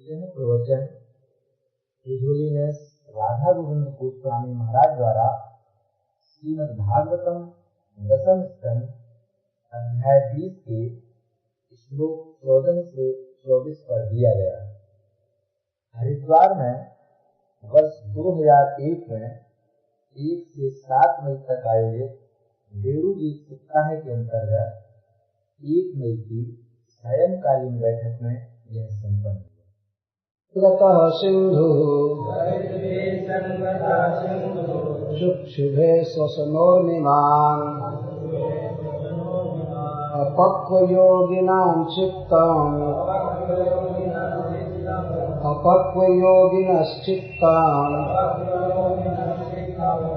यह प्रवचन his holiness Radha Govind Goswami महाराज द्वारा श्रीमद् भागवतम दशम स्कंद अध्याय 20 के श्लोक 14 से 24 पर दिया गया। हरिद्वार में वर्ष 2001 में 1 से 7 मई तक आयोजित बेड़ू गीत सप्ताह के अंतर्गत 1 मई की सायंकालीन बैठक में यह संपन्न हुआ। सिंधु शुभे स्वसनोर्निमान् अपक्वयोगिनां चित्तान्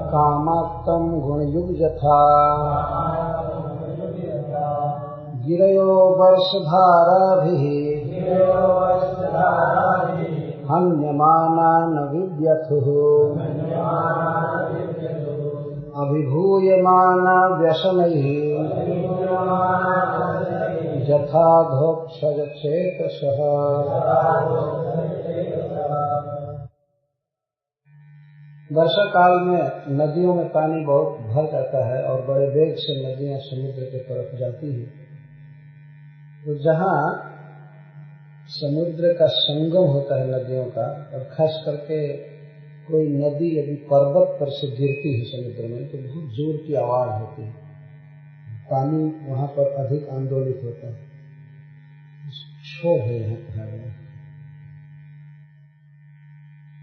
कामाक्तं गुणयुग्यथा गिरयो वर्षधाराभिः हन्यमाना न विद्यथुः अभिभूयमाना व्यसनैः यथा धोक्षजचेतसः। वर्षा काल में नदियों में पानी बहुत भर जाता है और बड़े वेग से नदियां समुद्र की तरफ जाती हैं। तो जहाँ समुद्र का संगम होता है नदियों का, और खास करके कोई नदी यदि पर्वत पर से गिरती है समुद्र में तो बहुत जोर की आवाज होती है, पानी वहां पर अधिक आंदोलित होता है, क्षोभ है यहाँ कहा गया।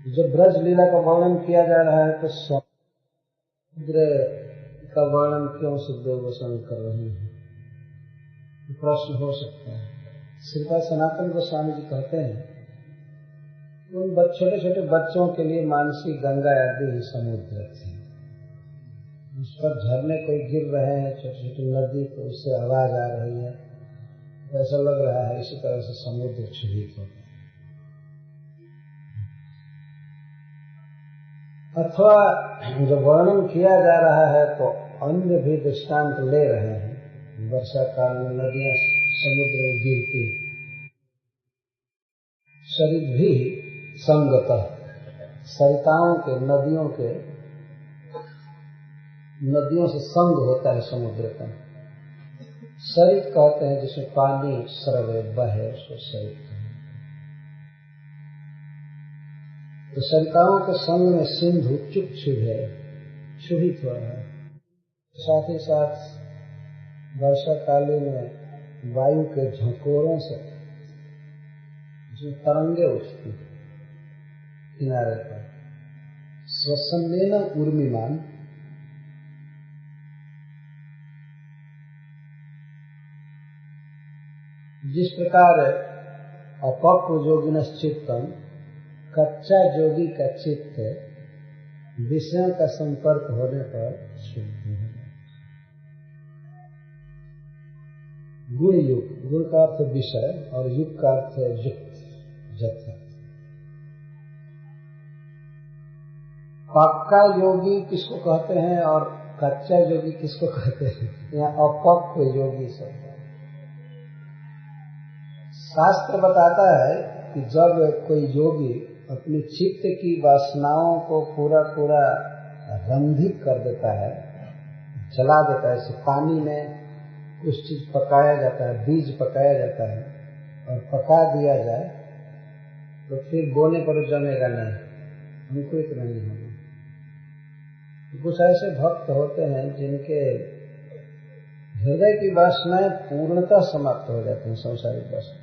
जब ब्रज लीला का वर्णन किया जा रहा है तो समुद्र का वर्णन क्यों सुखदेव गोस्वामी कर रहे हैं, प्रश्न हो सकता है। श्रीपाद सनातन गोस्वामी जी कहते हैं उन छोटे छोटे बच्चों के लिए मानसी गंगा आदि ही समुद्र थे। उस पर झरने कोई गिर रहे हैं, छोटी छोटी नदी, तो उससे आवाज आ रही है, ऐसा लग रहा है इसी तरह से समुद्र क्षुभित होता है। अथवा जो वर्णन किया जा रहा है तो अन्य भी दृष्टांत ले रहे हैं। वर्षा काल में नदियां समुद्र में गिरती, शरीर भी संगतः सरिताओं के नदियों से संग होता है समुद्र का। सरित कहते हैं जिसमें पानी स्रवे बहे, उसको सरित कहते हैं। तो सरिताओं के संग में सिंधु चुप क्षुभित हो रहा है। साथ ही साथ वर्षा कालीन में वायु के झोंकोरों से जो तरंगे उठती किनारे पर, स्वसन्नेन उर्मिमान, जिस प्रकार अपक्व योगिनश्चित्तम, कच्चा योगी का चित्त विषयों का संपर्क होने पर शुद्ध है। गुण युग, गुण का अर्थ विषय और युग का अर्थ युक्त, जथा। पक्का योगी किसको कहते हैं और कच्चा योगी किसको कहते हैं? यहाँ अपक्व योगी शब्द। शास्त्र बताता है कि जब कोई योगी अपनी चित्त की वासनाओं को पूरा रंधित कर देता है, जला देता है, जैसे पानी में कुछ चीज पकाया जाता है, बीज पकाया जाता है और पका दिया जाए तो फिर बोने पर जमेगा नहीं, अंकुरित नहीं होगा। कुछ ऐसे भक्त होते हैं जिनके हृदय की वासनाएं पूर्णतः समाप्त हो जाती हैं, संसारिक वासना,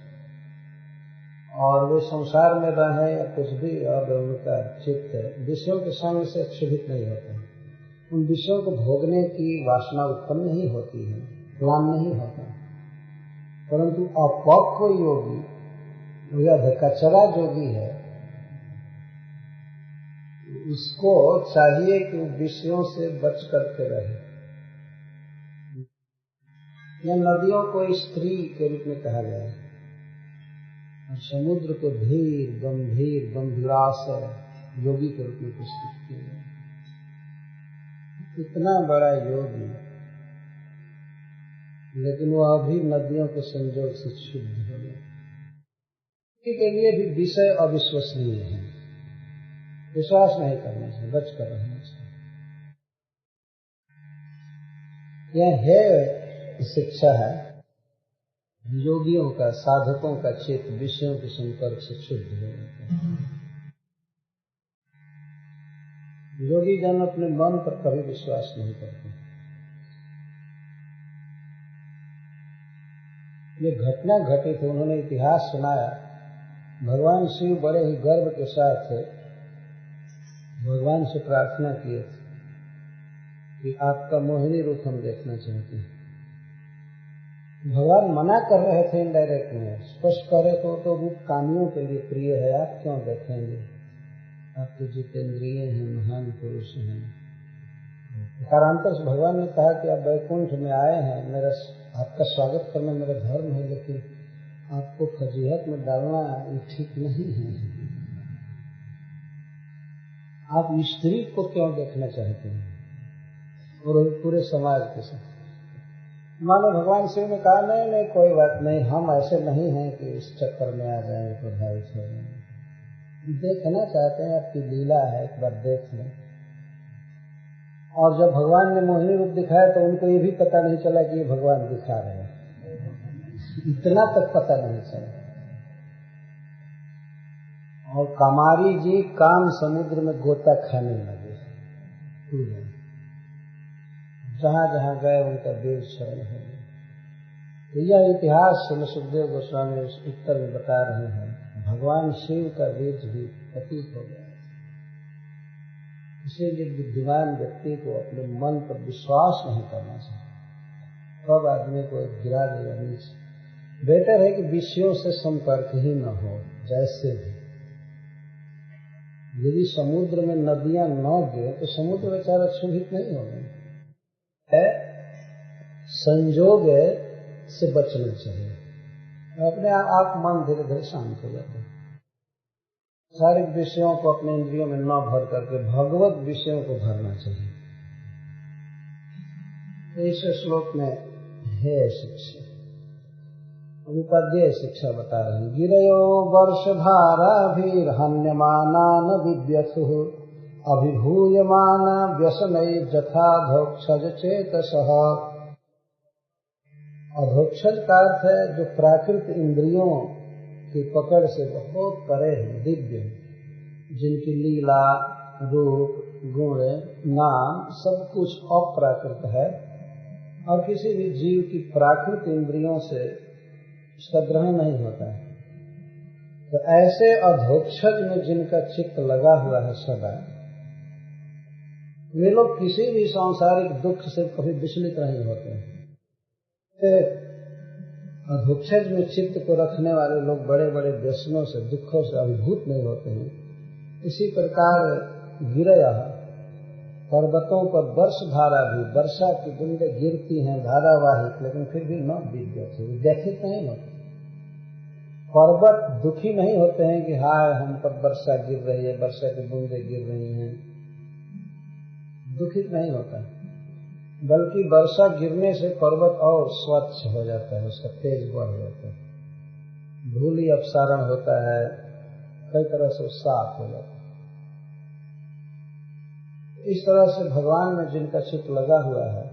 और वे संसार में रहे या कुछ भी, और उनका चित्त विषयों के संग से क्षुभित नहीं होता है। उन विषयों को भोगने की वासना उत्पन्न नहीं होती है, प्लान नहीं होता। परंतु अपक्व योगी या कचरा योगी है, उसको चाहिए कि विषयों से बच करके रहे। यह नदियों को स्त्री के रूप में कहा गया है और समुद्र को धीर गंभीर गंभीराशय योगी के रूप में प्रस्तुत किया गया। इतना बड़ा योगी, लेकिन वह अभी नदियों के संजोग से शुद्ध हो गया। के लिए भी विषय अविश्वसनीय है, विश्वास नहीं करना चाहिए, बच कर रहना चाहिए। यह है शिक्षा है योगियों का, साधकों का चित्त विषयों के संपर्क से शुद्ध हो जाता है। योगी जन अपने मन पर कभी विश्वास नहीं करते। ये घटना घटी थी, उन्होंने इतिहास सुनाया। भगवान शिव बड़े ही गर्व के साथ भगवान से प्रार्थना किए कि आपका मोहिनी रूप हम देखना चाहते हैं। भगवान मना कर रहे थे इनडायरेक्ट में, स्पष्ट कह रहे तो रूप कामियों के लिए प्रिय है, आप क्यों देखेंगे, आप तो जितेंद्रिय हैं, महान पुरुष हैं। कारांतर से भगवान ने कहा कि आप वैकुंठ में आए हैं, मेरा आपका स्वागत करना मेरा धर्म है, लेकिन आपको फजीहत में डालना ये ठीक नहीं है। आप स्त्री को क्यों देखना चाहते हैं और पूरे समाज के साथ। मानो भगवान शिव ने कहा नहीं नहीं कोई बात नहीं, हम ऐसे नहीं हैं कि इस चक्कर में आ जाएंगे, प्रभावित हो जाएंगे, देखना चाहते हैं आपकी लीला है, एक बार देख लें। और जब भगवान ने मोहिनी रूप दिखाया तो उनको ये भी पता नहीं चला कि ये भगवान दिखा रहे हैं, इतना तक पता नहीं चला। और कामारी जी काम समुद्र में गोता खाने लगे, जहां जहां गए उनका देव शरण हो गया। तो यह इतिहास सुखदेव गोस्वामी उत्तर में बता रहे हैं, भगवान शिव का बीज भी पतित हो गया। इसीलिए बुद्धिमान व्यक्ति को अपने मन पर विश्वास नहीं करना चाहिए, तब आदमी को गिरा देगा नीचे। बेटर है कि विषयों से संपर्क ही न हो। जैसे भी यदि समुद्र में नदियां न गिरे तो समुद्र बेचारा क्षुभित नहीं होगा। संजोग से बचना चाहिए, अपने आप मन धीरे धीरे शांत हो जाता है। सारे विषयों को अपने इंद्रियों में न भर करके भगवत विषयों को भरना चाहिए। इस श्लोक में है शिक्षा, उपाध्याय शिक्षा बता रहे हैं। गिरयो वर्षधारा भी हन्यमानान विद्यसुः अभिभूयमाना व्यसनै जथाधोक्षज चेतसः। अधोक्षज का अर्थ है जो प्राकृत इंद्रियों की पकड़ से बहुत परे हैं, दिव्य, जिनकी लीला रूप गुण नाम सब कुछ अप्राकृत है और किसी भी जीव की प्राकृत इंद्रियों से उसका ग्रहण नहीं होता है। तो ऐसे अधोक्षज में जिनका चित्त लगा हुआ है सदा, वे लोग किसी भी सांसारिक दुख से कभी विचलित नहीं होते हैं। अधोक्षज में चित्त को रखने वाले लोग बड़े बड़े व्यसनों से, दुखों से अभिभूत नहीं होते हैं। इसी प्रकार गिरय, पर्वतों पर वर्षधारा भी, वर्षा की बूंदें गिरती हैं धारावाहिक, लेकिन फिर भी न विद्यते, व्यथित नहीं होते। पर्वत दुखी नहीं होते हैं कि हाय हम पर वर्षा गिर रही है, वर्षा की बूंदें गिर रही हैं, दुखित नहीं होता, बल्कि वर्षा गिरने से पर्वत और स्वच्छ हो जाता है, उसका तेज बढ़ जाता है, धूलि अपसारण होता है, कई तरह से साफ हो जाता है। इस तरह से भगवान में जिनका चित्त लगा हुआ है,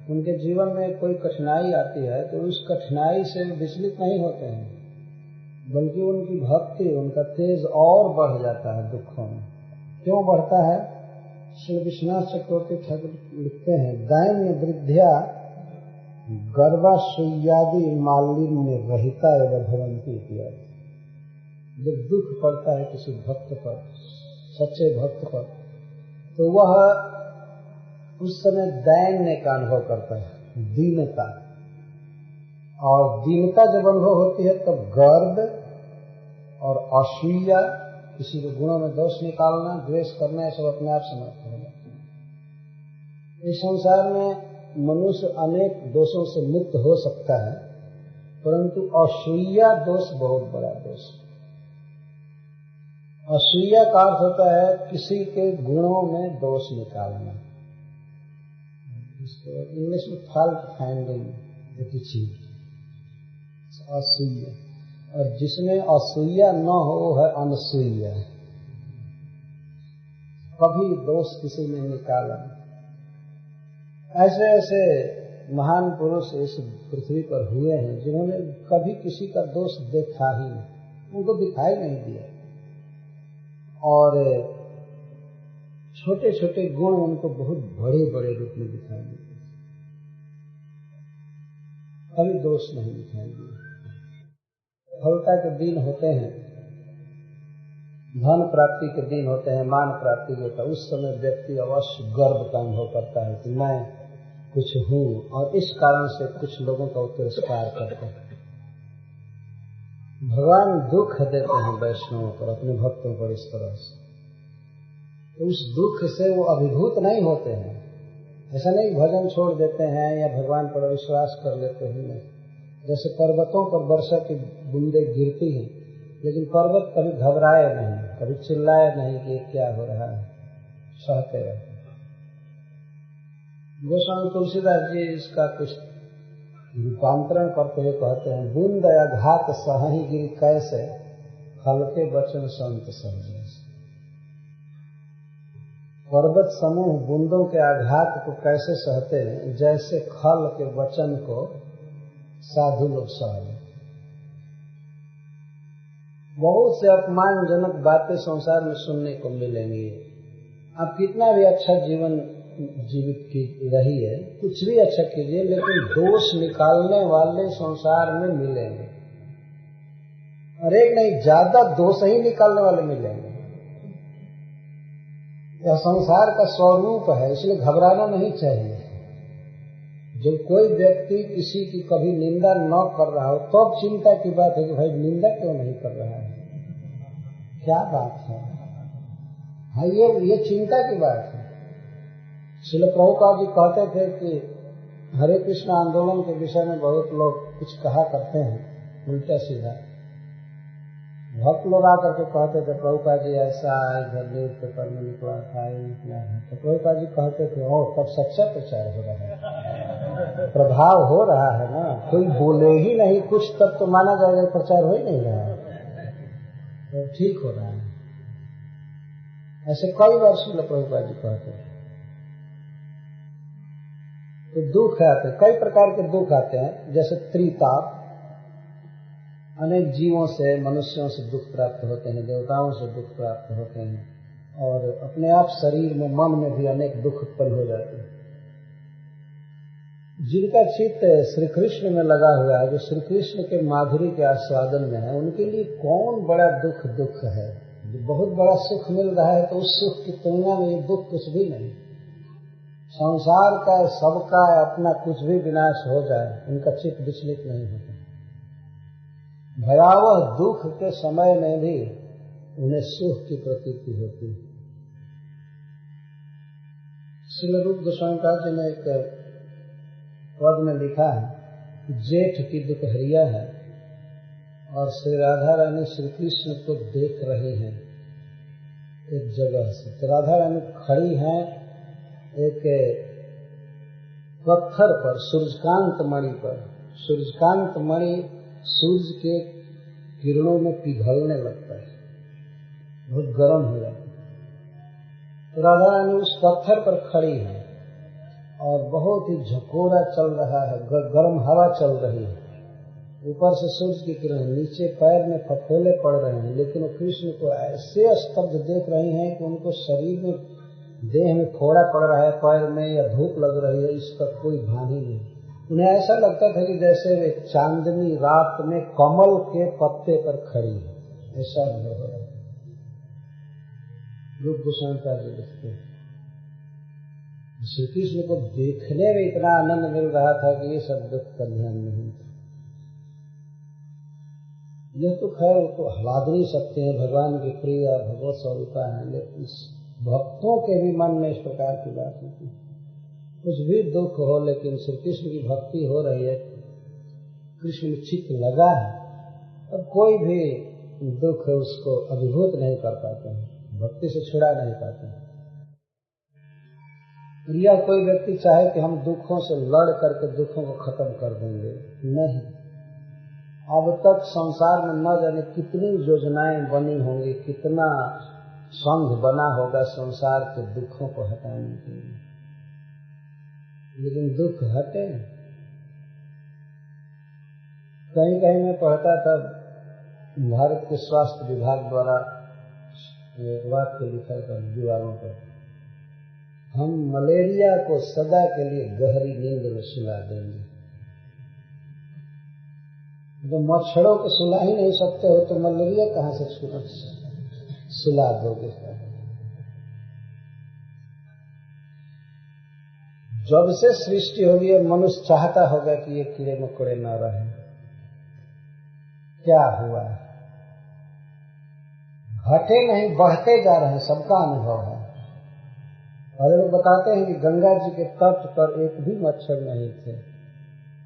उनके जीवन में कोई कठिनाई आती है तो उस कठिनाई से विचलित नहीं होते हैं, बल्कि उनकी भक्ति, उनका तेज और बढ़ जाता है दुखों में। क्यों बढ़ता है? श्री विश्वनाथ चक्रवर्ती ठाकुर लिखते हैं, दैन्य वृद्ध्या गर्भाशय्यादि मालिन्य रहिता एवं भवन्ति इत्यादि। जब दुख पड़ता है किसी भक्त पर, सच्चे भक्त पर, तो वह उस समय दैन्य का अनुभव करता है, दीनता। और दीनता जब अनुभव होती है तब गर्व और असूया, किसी के गुणों में दोष निकालना, द्वेष करना, ये सब अपने आप समाप्त हो जाता है। इस संसार में मनुष्य अनेक दोषों से मुक्त हो सकता है, परंतु असूया दोष बहुत बड़ा दोष। असूया का अर्थ होता है किसी के गुणों में दोष निकालना, इसको इंग्लिश में फॉल्ट फाइंडिंग एटीट्यूड, असूया। और जिसमें असूया न हो वो है अनसूया। कभी दोष किसी ने निकाला। ऐसे ऐसे महान पुरुष इस पृथ्वी पर हुए हैं जिन्होंने कभी किसी का दोष देखा ही नहीं, उनको दिखाई नहीं दिया, और छोटे छोटे गुण उनको बहुत बड़े बड़े रूप में दिखाई देते, कभी दोष नहीं दिखाई दिया। फलता के दिन होते हैं, धन प्राप्ति के दिन होते हैं, मान प्राप्ति के होता है, उस समय व्यक्ति अवश्य गर्व का अनुभव करता है कि मैं कुछ हूँ, और इस कारण से कुछ लोगों का तिरस्कार करते हैं। भगवान दुख देते हैं वैष्णवों पर, अपने भक्तों पर इस तरह से, तो उस दुख से वो अभिभूत नहीं होते हैं। ऐसा नहीं भजन छोड़ देते हैं या भगवान पर अविश्वास कर लेते हैं। जैसे पर्वतों पर वर्षा की बूंदें गिरती हैं, लेकिन पर्वत कभी घबराए नहीं, कभी चिल्लाए नहीं कि क्या हो रहा है, सहते रहते। गोस्वामी तुलसीदास जी इसका कुछ रूपांतरण करते हुए कहते हैं, बूंद आघात सही गिर कैसे, हल्के वचन संत समझे। पर्वत समूह बूंदों के आघात को कैसे सहते हैं, जैसे खल के वचन को साधु लोग सहे। बहुत से अपमानजनक बातें संसार में सुनने को मिलेंगी। आप कितना भी अच्छा जीवन जीवित की रही है, कुछ भी अच्छा कीजिए, लेकिन दोष निकालने वाले संसार में मिलेंगे, और एक नहीं ज्यादा दोष ही निकालने वाले मिलेंगे। यह संसार का स्वरूप है, इसलिए घबराना नहीं चाहिए। जब कोई व्यक्ति किसी की कभी निंदा न कर रहा हो तो चिंता की बात है कि भाई निंदा क्यों नहीं कर रहा है, क्या बात है। हाँ, ये चिंता की बात है। श्रील प्रभुपाद जी कहते थे कि हरे कृष्ण आंदोलन के विषय में बहुत लोग कुछ कहा करते हैं उल्टा सीधा। भक्त लोग आकर के कहते थे प्रभुपाद जी ऐसा इधर न्यूज पेपर में निकला था, तो प्रभुपाद जी कहते थे ओ तब सच्चा प्रचार हो रहा है, प्रभाव हो रहा है ना, कोई बोले ही नहीं कुछ तब तो माना जाएगा प्रचार हो ही नहीं रहा है, तो ठीक हो रहा है। ऐसे कई बार श्रील प्रभुपाद जी कहते हैं। तो दुख आते, कई प्रकार के दुख आते हैं, जैसे त्रिताप, अनेक जीवों से, मनुष्यों से दुख प्राप्त होते हैं, देवताओं से दुख प्राप्त होते हैं, और अपने आप शरीर में, मन में भी अनेक दुख उत्पन्न हो जाते हैं। जिनका चित्त श्री कृष्ण में लगा हुआ है, जो श्री कृष्ण के माधुरी के आस्वादन में है, उनके लिए कौन बड़ा दुख है। जो बहुत बड़ा सुख मिल रहा है तो उस सुख की तुलना में ये दुख कुछ भी नहीं। संसार का, सबका अपना कुछ भी विनाश हो जाए, उनका चित्त विचलित नहीं होता। भयावह दुख के समय में भी उन्हें सुख की प्रतीति होती है। श्रील रूप गोस्वामी जी ने एक पद में लिखा है, जेठ की दोपहरिया है और श्री राधा रानी श्री कृष्ण को देख रही हैं एक जगह से। तो राधा रानी खड़ी हैं एक पत्थर पर, सूर्यकांत मणि पर। सूर्यकांत मणि सूर्य के किरणों में पिघलने लगता है, बहुत गर्म हो जाता है। तो राधा रानी उस पत्थर पर खड़ी है और बहुत ही झकोरा चल रहा है, गर्म हवा चल रही है, ऊपर से सूर्य की किरण, नीचे पैर में फफोले पड़ रहे हैं, लेकिन वो कृष्ण को ऐसे स्तब्ध देख रही हैं कि उनको शरीर में, देह में फोड़ा पड़ रहा है, पैर में या धूप लग रही है, इसका कोई भान ही नहीं। उन्हें ऐसा लगता था कि जैसे वे चांदनी रात में कमल के पत्ते पर खड़ी है, ऐसा अनुभव हो रहा है। रूप गोस्वामी जी लिखते हैं, श्री कृष्ण को देखने में इतना आनंद मिल रहा था कि ये सब दुख का ध्यान नहीं था। यह तो खैर तो हलाद नहीं सकते हैं, भगवान की प्रिय भगवत स्वरूपा है, लेकिन भक्तों के भी मन में इस प्रकार की बात होती है। कुछ भी दुख हो, लेकिन श्री कृष्ण की भक्ति हो रही है, कृष्ण में चित्त लगा है, अब कोई भी दुख उसको अभिभूत नहीं कर पाते हैं, भक्ति से छुड़ा नहीं पाते हैं। या कोई व्यक्ति चाहे कि हम दुखों से लड़ करके दुखों को खत्म कर देंगे, नहीं, अब तक संसार में न जाने कितनी योजनाएं बनी होंगी, कितना संघ बना होगा संसार के दुखों को हटाने के लिए, लेकिन दुख हटे। कहीं कहीं मैं पढ़ता था, भारत के स्वास्थ्य विभाग द्वारा वाक्य लिखा था दीवारों पर, हम मलेरिया को सदा के लिए गहरी नींद में सुला देंगे। तो मच्छरों को सुला ही नहीं सकते हो तो मलेरिया कहाँ से सुला दोगे? जब से सृष्टि होगी मनुष्य चाहता होगा कि ये कीड़े मकोड़े न रहे। क्या हुआ? घटे नहीं, बढ़ते जा रहे हैं, सबका अनुभव है। और लोग बताते हैं कि गंगा जी के तट पर एक भी मच्छर नहीं थे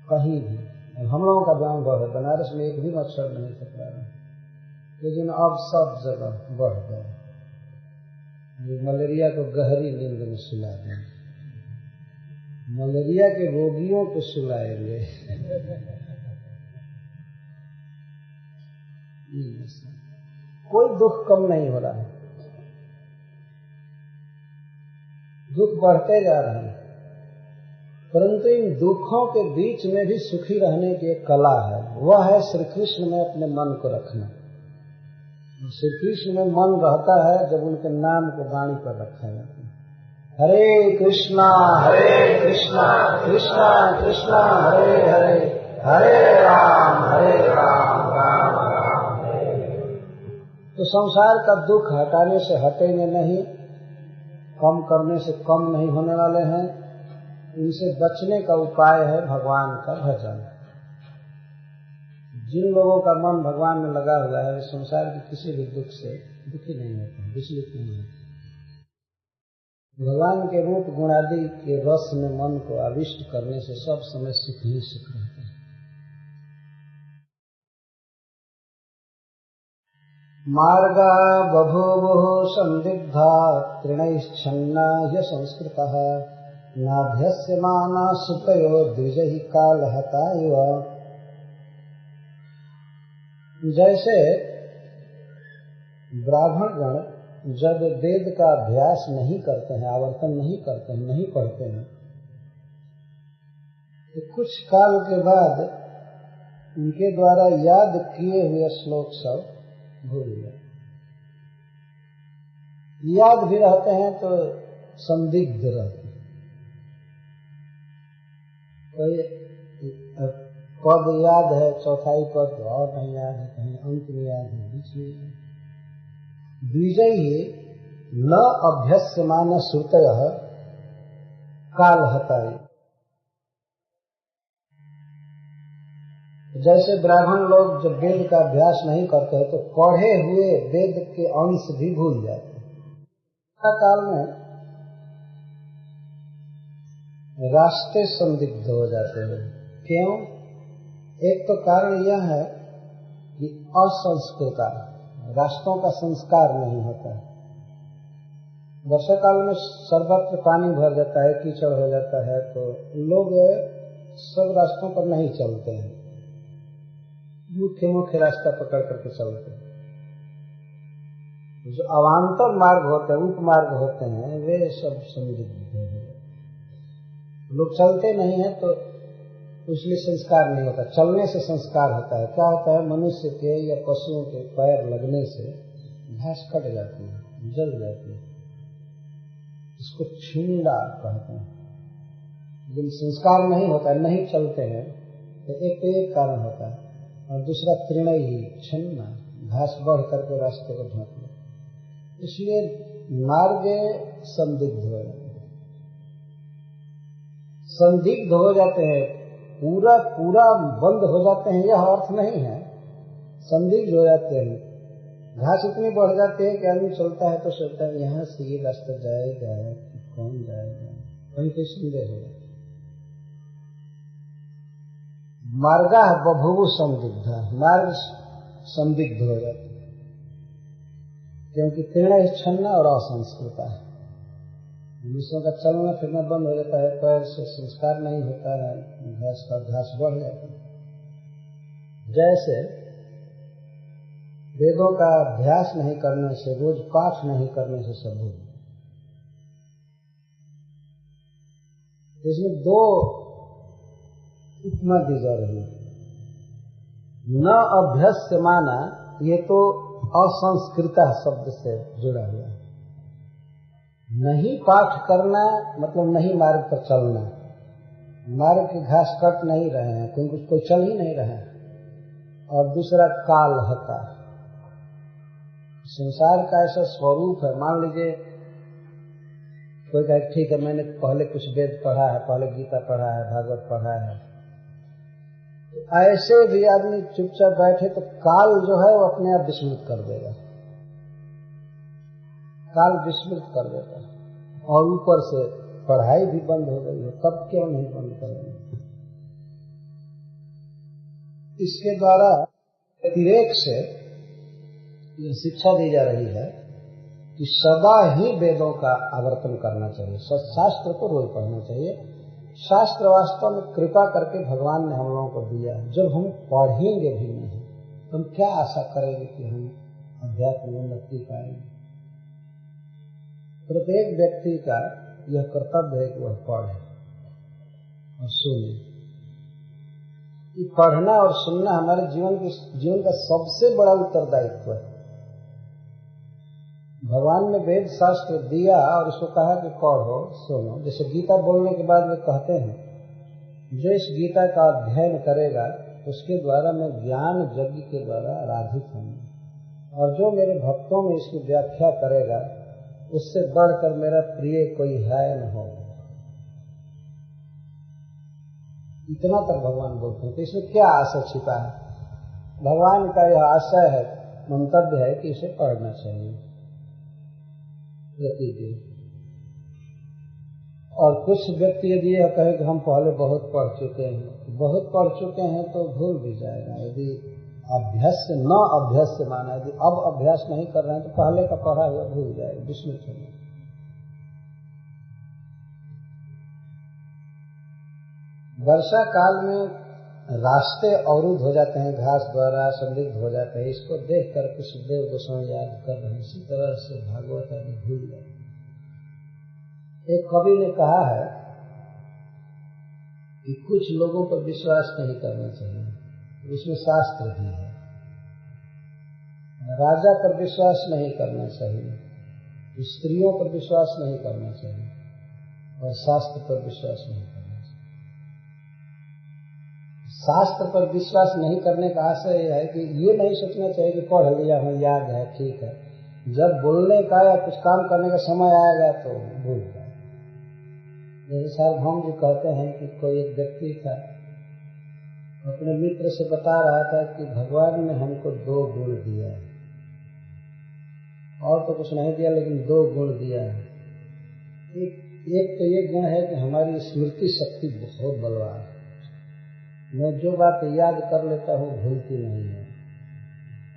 कहीं भी। हम लोगों का गांव है बनारस में, एक भी मच्छर नहीं था, लेकिन अब सब जगह बढ़ गए। मलेरिया को गहरी नींद में सुला दें, मलेरिया के रोगियों को सुलाएंगे। कोई दुख कम नहीं हो रहा है, दुख बढ़ते जा रहे हैं, परंतु इन दुखों के बीच में भी सुखी रहने की एक कला है, वह है श्री कृष्ण में अपने मन को रखना। श्री कृष्ण में मन रहता है जब उनके नाम को वाणी पर रखा जाता है। हरे कृष्णा कृष्णा कृष्णा हरे हरे, हरे राम राम राम हरे। तो संसार का दुख हटाने से हटेंगे नहीं, कम करने से कम नहीं होने वाले हैं। इनसे बचने का उपाय है भगवान का भजन। जिन लोगों का मन भगवान में लगा हुआ है वे संसार के किसी भी दुख से दुखी नहीं होते, विचलित नहीं होते। भगवान के रूप गुणादि के रस में मन को आविष्ट करने से सब समय सुख ही सुख रहता है। मार्गा बभूवुः संदिग्धा तृणैश्छन्ना ह्यसंस्कृतः नाभ्यस्यमाना सुतयो द्विजहि कालहता इव। जैसे ब्राह्मण गण जब वेद का अभ्यास नहीं करते हैं, आवर्तन नहीं करते हैं, नहीं पढ़ते हैं, तो कुछ काल के बाद उनके द्वारा याद किए हुए श्लोक सब भूल गए। याद भी रहते हैं तो संदिग्ध रहते हैं। कोई पद याद है, चौथाई पद और नहीं याद है, कहीं अंत में याद है, बीच में याद है। द्विजयी न अभ्यस्यमान श्रुतयः कालहताय। जैसे ब्राह्मण लोग जब वेद का अभ्यास नहीं करते हैं तो पढ़े हुए वेद के अंश भी भूल जाते हैं। काल में रास्ते संदिग्ध हो जाते हैं। क्यों? एक तो कारण यह है कि असंस्कृता, रास्तों का संस्कार नहीं होता है। वर्षा काल में सर्वत्र पानी भर जाता है, कीचड़ हो जाता है, तो लोग सब रास्तों पर नहीं चलते हैं, मुख्य मुख्य रास्ता पकड़ करके चलते हैं। जो अवान्तर मार्ग होते हैं, उपमार्ग होते हैं, वे सब संदिग्ध हैं। लोग चलते नहीं है तो उसलिए संस्कार नहीं होता। चलने से संस्कार होता है। क्या होता है? मनुष्य के या पशुओं के पैर लगने से घास कट जाती है, जल जाती है, इसको छींड़ा कहते हैं। लेकिन संस्कार नहीं होता है, नहीं चलते हैं, तो एक कारण होता है, और दूसरा तृणय ही छन्ना, घास बढ़ करके रास्ते को ढक ले, इसलिए मार्ग संदिग्ध हो जाते हैं। संदिग्ध हो जाते हैं, पूरा बंद हो जाते हैं, यह अर्थ नहीं है। संदिग्ध हो जाते हैं, घास इतनी बढ़ जाती है कि आदमी चलता है तो सोचता है यहाँ से ये रास्ता जाएगा कि कौन जाएगा, कहीं कोई संदेह होगा। मार्गा बभूवुः संदिग्धा, मार्ग संदिग्ध हो जाते हैं, क्योंकि तृणैश्छन्ना और असंस्कृता है। मनुष्यों का चलना फिरना बंद हो जाता है, पैर से संस्कार नहीं होता है, घास बढ़ जाता है, जैसे वेदों का अभ्यास नहीं करने से, रोज पाठ नहीं करने से सब भूल। इसमें दो उपमा दी जा रही है। न अभ्यस्य माना, ये तो असंस्कृता शब्द से जुड़ा हुआ है। नहीं पाठ करना मतलब नहीं मार्ग पर चलना, मार्ग के घास कट नहीं रहे हैं, कोई चल ही नहीं रहे हैं। और दूसरा काल हता, संसार का ऐसा स्वरूप है। मान लीजिए कोई कहे ठीक है मैंने पहले कुछ वेद पढ़ा है, पहले गीता पढ़ा है, भागवत पढ़ा है, ऐसे भी आदमी चुपचाप बैठे तो काल जो है वो अपने आप विस्मृत कर देगा, काल विस्मृत कर देगा। और ऊपर से पढ़ाई भी बंद हो गई है, तब क्यों नहीं बंद करेंगे? इसके द्वारा अतिरेक से ये शिक्षा दी जा रही है कि सदा ही वेदों का आवर्तन करना चाहिए, शास्त्र को रोज पढ़ना चाहिए। शास्त्र वास्तव में कृपा करके भगवान ने हम लोगों को दिया है। जब हम पढ़ेंगे भी नहीं तो हम क्या आशा करेंगे कि हम अध्यात्म में उन्नति पाएंगे? प्रत्येक व्यक्ति का यह कर्तव्य है कि वह पढ़े और सुने। पढ़ना और सुनना हमारे जीवन का सबसे बड़ा उत्तरदायित्व है। भगवान ने वेद शास्त्र दिया और उसको कहा कि पढ़ो सुनो। जैसे गीता बोलने के बाद वे कहते हैं जो इस गीता का अध्ययन करेगा उसके द्वारा मैं ज्ञान यज्ञ के द्वारा आराधित हूँ, और जो मेरे भक्तों में इसकी व्याख्या करेगा उससे बढ़कर मेरा प्रिय कोई है न हो। इतना तक भगवान बोलते हैं। तो इसमें क्या आशय छिपा है? भगवान का यह आशय है, मंतव्य है कि इसे पढ़ना चाहिए प्रतिदिन। और कुछ व्यक्ति यदि यह कहे कि हम पहले बहुत पढ़ चुके हैं तो भूल भी जाएगा। यदि अभ्यास न अभ्यास माना, यदि अब अभ्यास नहीं कर रहे हैं तो पहले का पढ़ा हुआ भूल जाएगा, विस्मृत हो जाएगा। वर्षा काल में रास्ते अवरुद्ध हो जाते हैं, घास द्वारा संदिग्ध हो जाते हैं। इसको देख करके सुखदेव गोस्वामी याद कर रहे हैं, इसी तरह से भागवत आदि भूल जाते। एक कवि ने कहा है कि कुछ लोगों पर विश्वास नहीं करना चाहिए, उसमें शास्त्र भी है। राजा पर विश्वास नहीं करना चाहिए, स्त्रियों पर विश्वास नहीं करना चाहिए, और शास्त्र पर विश्वास नहीं करना चाहिए। शास्त्र पर विश्वास नहीं करने का आशय यह है कि ये नहीं सोचना चाहिए कि पढ़ लिया हूँ, याद है, ठीक है, जब बोलने का या कुछ काम करने का समय आएगा तो भूल जाए। जैसे सार्वभौम जी कहते हैं कि कोई एक व्यक्ति था, अपने मित्र से बता रहा था कि भगवान ने हमको 2 गुण दिया है, और तो कुछ नहीं दिया लेकिन 2 गुण दिया है। एक तो ये गुण है कि हमारी स्मृति शक्ति बहुत बलवान है, मैं जो बात याद कर लेता हूँ भूलती नहीं है,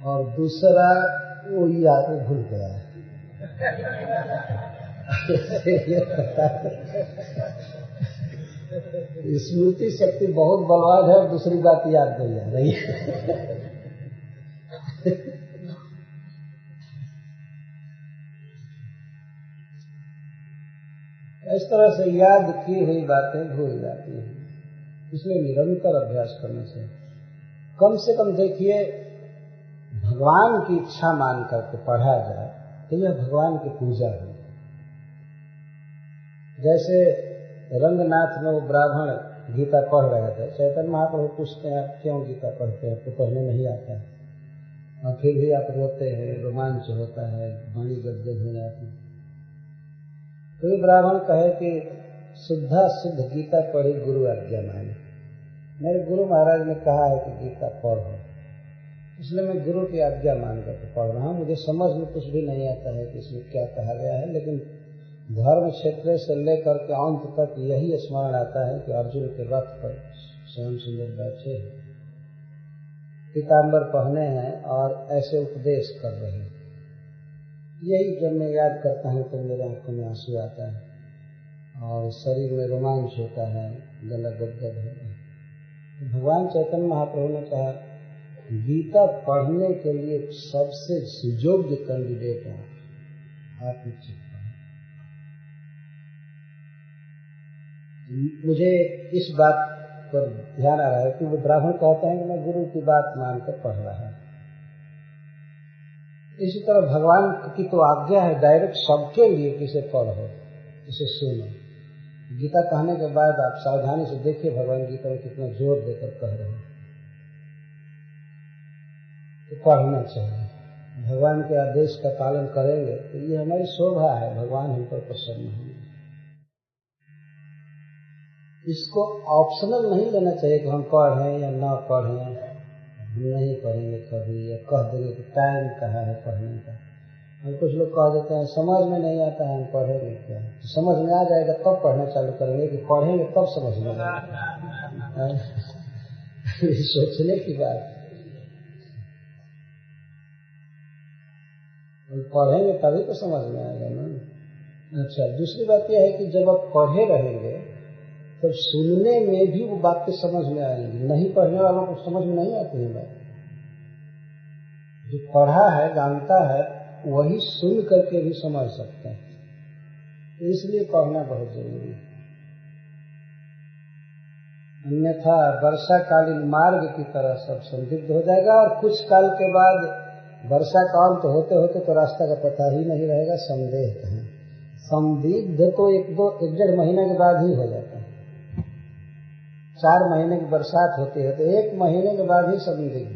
और दूसरा वो याद भूल गया है। स्मृति शक्ति बहुत बलवान है और दूसरी बात याद नहीं आ रही है। इस तरह से याद की हुई बातें भूल जाती हैं, इसलिए निरंतर अभ्यास करना चाहिए। कम से कम देखिए, भगवान की इच्छा मान करके पढ़ा जाए तो यह भगवान की पूजा है। जैसे रंगनाथ में वो ब्राह्मण गीता पढ़ रहे थे, चैतन्य महाप्रभु पूछते हैं आप क्यों गीता पढ़ते हैं, तो पढ़ने नहीं आता है, और फिर भी आप रोते हैं, रोमांच होता है, वाणी गदगद हो जाती है। तो ये ब्राह्मण कहे कि शुद्धा शुद्ध गीता पढ़ी गुरु आज्ञा मानी। मेरे गुरु महाराज ने कहा है कि गीता पढ़ो, इसलिए मैं गुरु की आज्ञा मान करके पढ़ रहा हूँ। मुझे समझ में कुछ भी नहीं आता है कि इसमें क्या कहा गया है, लेकिन धर्म क्षेत्र से लेकर के अंत तक यही स्मरण आता है कि अर्जुन के रथ पर श्याम सुंदर बैठे हैं, पीताम्बर पहने हैं और ऐसे उपदेश कर रहे हैं। यही जब मैं याद करता हूँ तो मेरे आंखों में आंसू आता है और शरीर में रोमांच होता है, गला गदगद होता है। भगवान चैतन्य महाप्रभु ने कहा गीता पढ़ने के लिए सबसे सुयोग्य कैंडिडेट है आत्मचिंतन। मुझे इस बात पर ध्यान आ रहा है कि वो ब्राह्मण कहते हैं कि मैं गुरु की बात मानकर पढ़ रहा है। इसी तरह भगवान की तो आज्ञा है डायरेक्ट सबके लिए कि इसे पढ़ो, इसे सुनो। गीता कहने के बाद आप सावधानी से देखिए भगवान गीता में कितना जोर देकर कह रहे हैं। तो पढ़ना चाहिए, भगवान के आदेश का पालन करेंगे तो ये हमारी शोभा है, भगवान हम पर प्रसन्न होंगे। इसको ऑप्शनल नहीं लेना चाहिए कि हम पढ़ें या ना पढ़ें, हम नहीं पढ़ेंगे कभी, या कह देंगे कि टाइम कहाँ है पढ़ने का। और कुछ लोग कह देते हैं समझ में नहीं आता है, हम पढ़ेंगे क्या? तो समझ में आ जाएगा तब पढ़ना चालू करेंगे कि पढ़ेंगे तब समझ में आएगा। सोचने की बात। पढ़ेंगे तभी तो समझ में आएगा ना। अच्छा, दूसरी बात यह है कि जब आप पढ़े रहेंगे तब सुनने में भी वो बातें समझ में आएंगी। नहीं पढ़ने वालों को समझ में नहीं आती है बात। जो पढ़ा है जानता है वही सुन करके भी समझ सकते हैं, इसलिए पढ़ना बहुत जरूरी है। अन्यथा वर्षाकालीन मार्ग की तरह सब संदिग्ध हो जाएगा और कुछ काल के बाद वर्षा काल तो होते होते तो रास्ता का पता ही नहीं रहेगा। संदेह है, संदिग्ध तो एक डेढ़ महीने के बाद ही हो जाता है। 4 महीने की बरसात होती है तो 1 महीने के बाद ही संदिग्ध,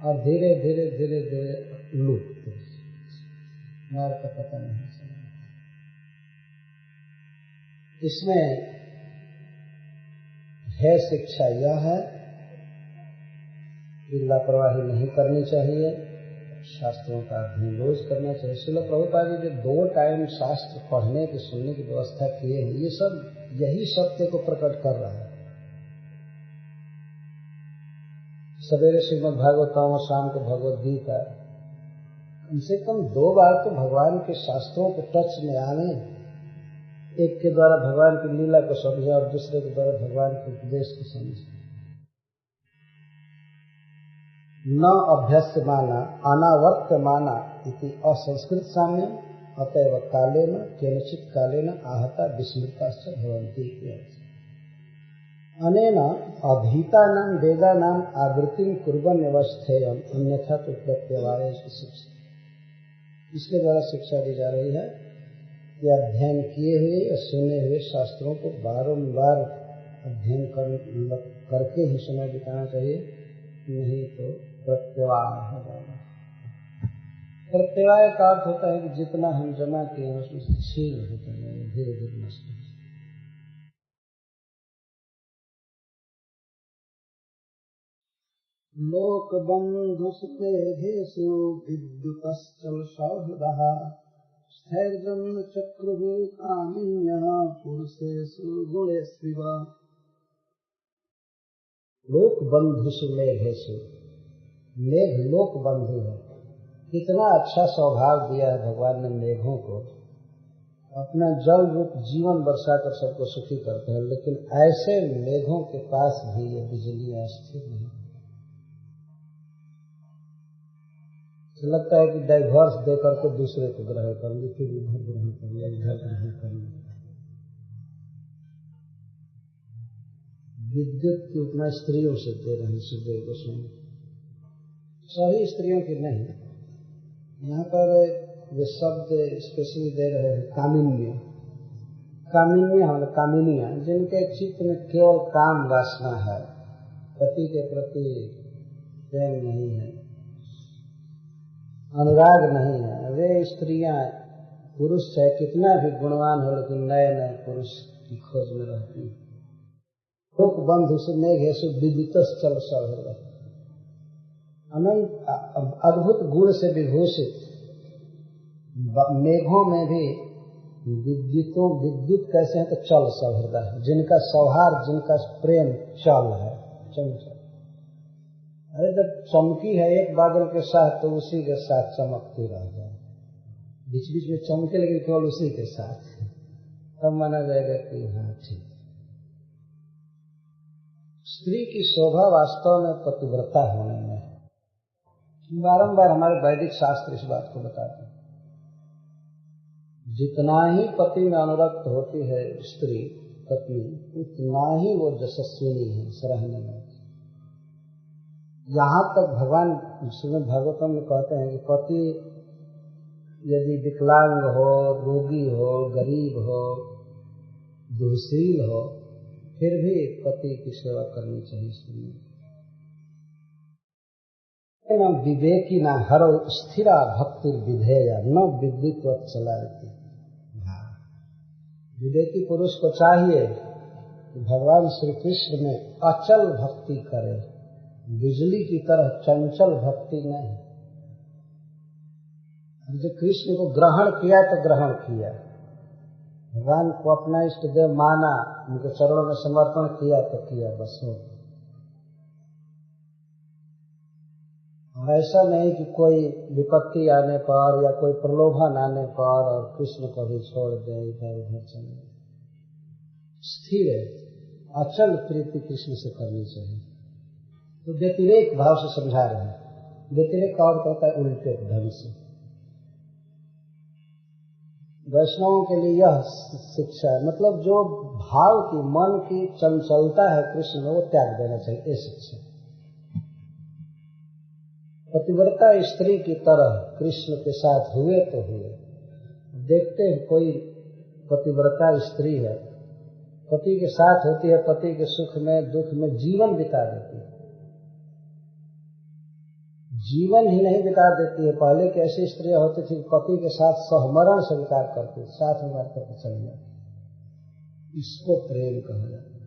और धीरे धीरे धीरे धीरे लुप्त, मार्ग का पता नहीं चलेगा। इसमें है शिक्षा यह है कि लापरवाही नहीं करनी चाहिए, शास्त्रों का अध्ययन रोज करना चाहिए। श्रील प्रभुपाद जी जो 2 टाइम शास्त्र पढ़ने की सुनने की व्यवस्था किए हैं, ये सब यही सत्य को प्रकट कर रहा है। सवेरे श्रीमद् भागवतम और शाम को भगवद गीता, कम से कम 2 बार तो भगवान के शास्त्रों को टच में आने, एक के द्वारा भगवान की लीला को समझे और दूसरे के द्वारा भगवान के उपदेश को समझे। न अभ्यस्यमाना अनावर्तमाना इति असंस्कृत साम्य अतएव कालेन केनचित कालेन आहता विस्मृताश्च भवन्ति। अनेन अधीतानां वेदानां आवृत्तिं कुर्वन् अवस्थेयम् अन्यथा तो प्रत्यवाय शिक्षा। इसके द्वारा शिक्षा दी जा रही है कि अध्ययन किए हुए या सुने हुए शास्त्रों को बारंबार अध्ययन करके ही समय बिताना चाहिए, नहीं तो प्रत्यवाय हो जाएगा। प्रत्यवाय का अर्थ होता है कि जितना हम जमा किए हैं उसमें छीन होता है, धीरे धीरे नष्ट। लोक बंधु सुखेषु विद्युतश्चल सौहृदः स्थैर्यं चक्रुः कामिन्यः पुरुषेषु गुणेष्विव। लोक बंधुषु मेघेषु, मेघ लोक बंधु है। कितना अच्छा स्वभाव दिया है भगवान ने मेघों को, अपना जल रूप जीवन बरसा कर सबको सुखी करते हैं। लेकिन ऐसे मेघों के पास भी ये बिजलियां स्थिर नहीं। तो लगता है कि डाइवर्स दे करके दूसरे को ग्रहण करेंगे, फिर इधर ग्रहण करेंगे, इधर ग्रहण करेंगे। विद्युत की उपमा स्त्रियों से दे रहे हैं सुखदेव गोस्वामी, सभी स्त्रियों की नहीं। यहाँ पर वे शब्द स्पेशली दे रहे हैं कामिन्य। कामिन्य मतलब कामिनियां, जिनके चित्त में केवल काम वासना है, पति के प्रति प्रेम नहीं है, अनुराग नहीं है, वे स्त्रियां पुरुष चाहे कितना भी गुणवान हो लेकिन नए नए पुरुष की खोज में रहती हैं। लोक बंधु से मेघेषु विद्युतश्चल सौहृदः, अनंत अद्भुत गुण से विभूषित मेघों में भी विद्युत कैसे हैं तो चल सौहृदः, जिनका सौहार्द, जिनका प्रेम चल है, चंचल। अरे जब चमकी है एक बादल के साथ तो उसी के साथ चमकती रह जाए, बीच बीच में चमके लेकिन केवल उसी के साथ, तब माना जाएगा कि हाँ ठीक। स्त्री की शोभा वास्तव में पतिव्रता होने में है। बारंबार हमारे वैदिक शास्त्र इस बात को बताते हैं। जितना ही पति में अनुरक्त होती है स्त्री पत्नी, उतना ही वो यशस्विनी है, सराहनीय है। यहाँ तक भगवान श्रीमद् भागवतम में कहते हैं कि पति यदि विकलांग हो, रोगी हो, गरीब हो, दुर्शील हो, फिर भी पति की सेवा करनी चाहिए। न विवेकी न हरो स्थिरा भक्ति विधेया न विद्युत चला रहती। विवेकी पुरुष को चाहिए कि भगवान श्री कृष्ण में अचल भक्ति करे, बिजली की तरह चंचल भक्ति नहीं। जो कृष्ण को ग्रहण किया तो ग्रहण किया, भगवान को अपना इष्ट देव माना, उनके चरणों में समर्पण किया तो किया, बस हो। और ऐसा नहीं कि कोई विपत्ति आने पर या कोई प्रलोभन आने पर और कृष्ण को भी छोड़ दे, इधर उधर चले। स्थिर अचल प्रीति कृष्ण से करनी चाहिए। तो व्यतिरेक भाव से समझा रहे हैं। व्यतिरेक का अर्थ होता है उल्टे ढंग से। वैष्णवों के लिए यह शिक्षा है, मतलब जो भाव की, मन की चंचलता है कृष्ण में, वो त्याग देना चाहिए, ये शिक्षा। पतिव्रता स्त्री की तरह कृष्ण के साथ हुए तो हुए। देखते हैं कोई पतिव्रता स्त्री है, पति के साथ होती है, पति के सुख में दुख में जीवन बिता देती है। जीवन ही नहीं बिता देती है। पहले की ऐसी स्त्रियां होती थी पति के साथ सहमरण स्वीकार करती, साथ में बात करके चल जाती। इसको प्रेम कहा जाता है।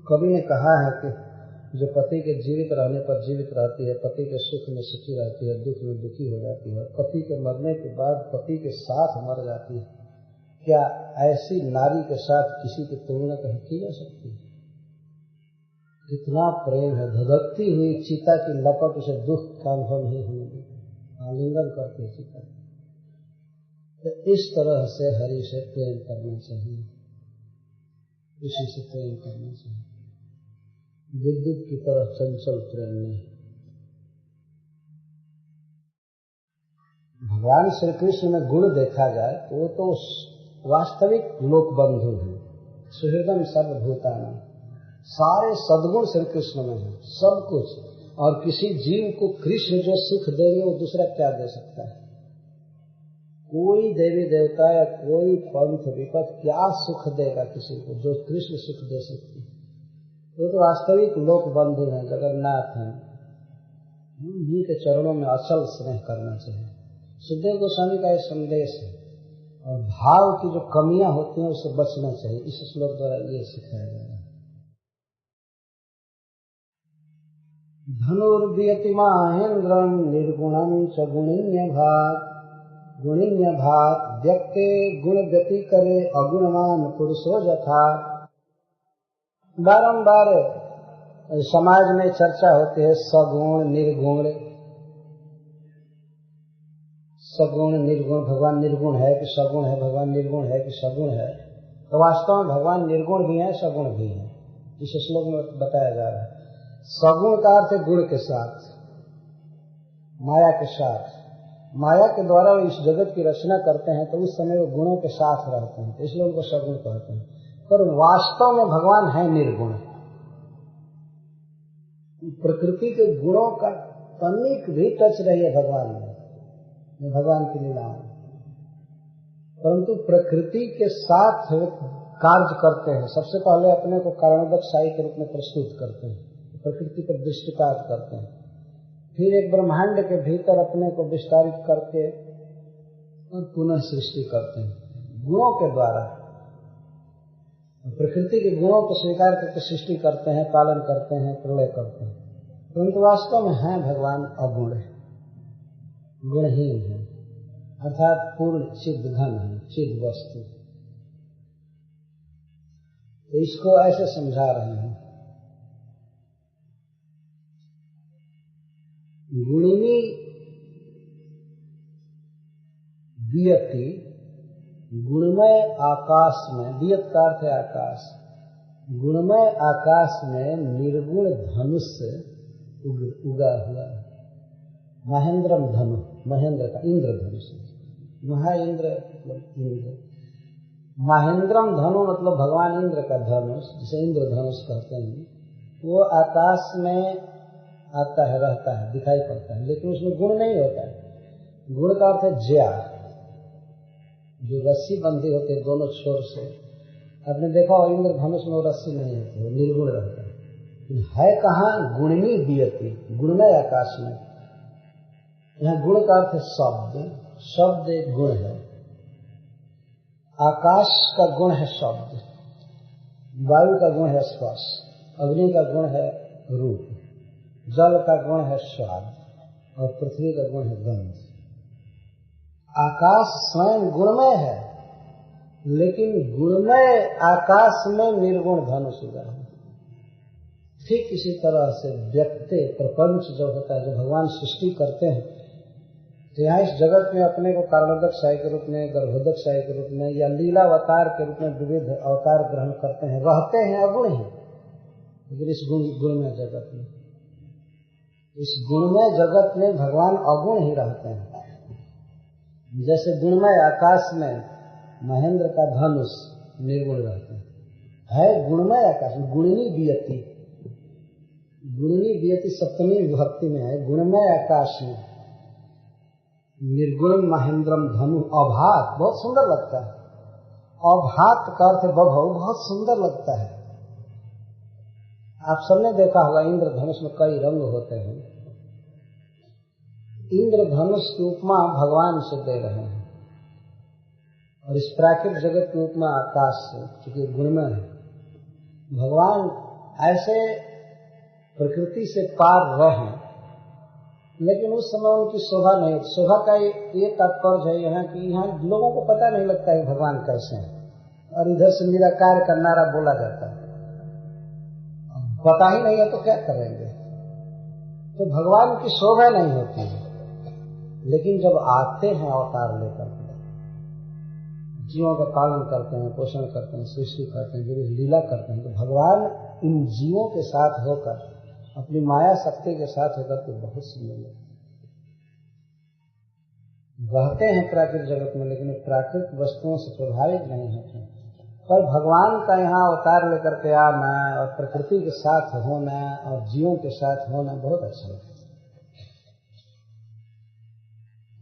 कवि ने कहा है कि जो पति के जीवित रहने पर जीवित रहती है, पति के सुख में सुखी रहती है, दुख में दुखी हो जाती है, पति के मरने के बाद पति के साथ मर जाती है, क्या ऐसी नारी के साथ किसी की तुलना कहीं की जा सकती है? कितना प्रेम है। धधकती हुई चीता की लपट उसे दुख का अनुभव नहीं होने देती, आलिंगन करती है चीता। तो इस तरह से हरि से प्रेम करना चाहिए, इसी से प्रेम करना चाहिए। विद्युत की तरह चंचल प्रेम नहीं। भगवान श्री कृष्ण में गुण देखा जाए तो वो तो वास्तविक लोक बंधु है। सुहृदम सर्वभूतानां, सारे सद्गुण श्री कृष्ण में है, सब कुछ। और किसी जीव को कृष्ण जो सुख देंगे वो दूसरा क्या दे सकता है? कोई देवी देवता या कोई पंथ विपथ क्या सुख देगा किसी को जो कृष्ण सुख दे सकती है? वो तो वास्तविक लोक बंधु हैं, जगन्नाथ हैं। उन्हीं के चरणों में अचल स्नेह करना चाहिए। सुखदेव गोस्वामी का यह संदेश है। और भाव की जो कमियां होती हैं उससे बचना चाहिए। इस श्लोक द्वारा ये सिखाया जा रहा है। धनुर्वियति माहेन्द्रम निर्गुणम च गुणिन्य भाग व्यक्ते गुण व्यति करे अगुणवान पुरुषो यथा। बारंबार समाज में चर्चा होती है सगुण निर्गुण। सगुण निर्गुण, भगवान निर्गुण है कि सगुण है, भगवान निर्गुण है कि सगुण है। तो वास्तव में भगवान निर्गुण भी है, सगुण भी है। इस श्लोक में बताया जा रहा है। सगुण का अर्थ है गुण के साथ, माया के साथ। माया के द्वारा वो इस जगत की रचना करते हैं तो उस समय वो गुणों के साथ रहते हैं, तो इसलिए उनको सगुण कहते हैं। पर वास्तव में भगवान है निर्गुण। प्रकृति के गुणों का तनिक भी टच नहीं है भगवान में, भगवान की लीला में। परंतु प्रकृति के साथ कार्य करते हैं। सबसे पहले अपने को कारणोदक साई के रूप में प्रस्तुत करते हैं, प्रकृति पर दृष्टिपात करते हैं। फिर एक ब्रह्मांड के भीतर अपने को विस्तारित करके और पुनः सृष्टि करते हैं गुणों के द्वारा। प्रकृति के गुणों को स्वीकार करके सृष्टि करते हैं, पालन करते हैं, प्रलय करते हैं। परंतु वास्तव में है भगवान अगुण, गुणहीन है, अर्थात पूर्ण चिद घन है, चिद वस्तु। तो इसको ऐसे समझा रहे हैं। गुणिनी वियति, गुणमय आकाश में, वियत का अर्थ है आकाश, गुणमय आकाश में निर्गुण धनुष उगा हुआ है। महेंद्रम धनु, महेंद्र का इंद्र धनुष, महाइंद्र मतलब इंद्र। महेंद्रम धनु मतलब भगवान इंद्र का धनुष, जिसे इंद्र धनुष कहते हैं। वो आकाश में आता है, रहता है, दिखाई पड़ता है, लेकिन उसमें गुण नहीं होता है। गुण का अर्थ है ज्या, जो रस्सी बंधी होती है दोनों छोर से। आपने देखा हो इंद्र धनुष में वो रस्सी नहीं होती, वो निर्गुण रहता है कहाँ? गुणनी दियति, गुणमय आकाश में। यहाँ गुण का अर्थ है शब्द, शब्द एक गुण है। आकाश का गुण है शब्द, वायु का गुण है स्पर्श, अग्नि का गुण है रूप, जल का गुण है स्वाद और पृथ्वी का गुण है गंध। आकाश स्वयं गुणमय है, लेकिन गुणमय आकाश में निर्गुण धनुष उगा है। ठीक इसी तरह से व्यक्ति प्रपंच जो होता है, जो भगवान सृष्टि करते हैं, तो यहाँ इस जगत में अपने को कारणोदक साई के रूप में, गर्भोदक साई के रूप में या लीलावतार के रूप में विविध अवतार ग्रहण करते हैं, रहते हैं अगुण ही। लेकिन इस गुणमय जगत में, इस गुणमय जगत में भगवान अगुण ही रहते हैं। जैसे गुणमय आकाश में महेंद्र का धनुष निर्गुण रहता है गुणमय आकाश में। गुणनी दियति, गुणनी दियति सप्तमी विभक्ति में है। गुणमय आकाश में निर्गुण महेंद्रम धनु अभात, बहुत सुंदर लगता है। अभात का अर्थ बभव, बहुत सुंदर लगता है। आप सबने देखा होगा इंद्र धनुष में कई रंग होते हैं। इंद्र धनुष की उपमा भगवान से दे रहे हैं और इस प्राकृतिक जगत की उपमा आकाश से, क्योंकि गुणमय है। भगवान ऐसे प्रकृति से पार रहे, लेकिन उस समय उनकी शोभा नहीं। शोभा का ये तात्पर्य है यहाँ कि यहाँ लोगों को पता नहीं लगता है भगवान कैसे हैं, और इधर से निराकार का नारा बोला जाता है। पता ही नहीं है तो क्या करेंगे? तो भगवान की शोभा नहीं होती है। लेकिन जब आते हैं अवतार लेकर, जीवों का पालन करते हैं, पोषण करते हैं, सृष्टि करते हैं, जो लीला करते हैं, तो भगवान इन जीवों के साथ होकर, अपनी माया शक्ति के साथ होकर के बहुत सुंदर रहते हैं प्राकृतिक जगत में, लेकिन प्राकृतिक वस्तुओं से प्रभावित नहीं होते। पर भगवान का यहाँ अवतार लेकर के आना और प्रकृति के साथ होना और जीवों के साथ होना बहुत अच्छा लगता है।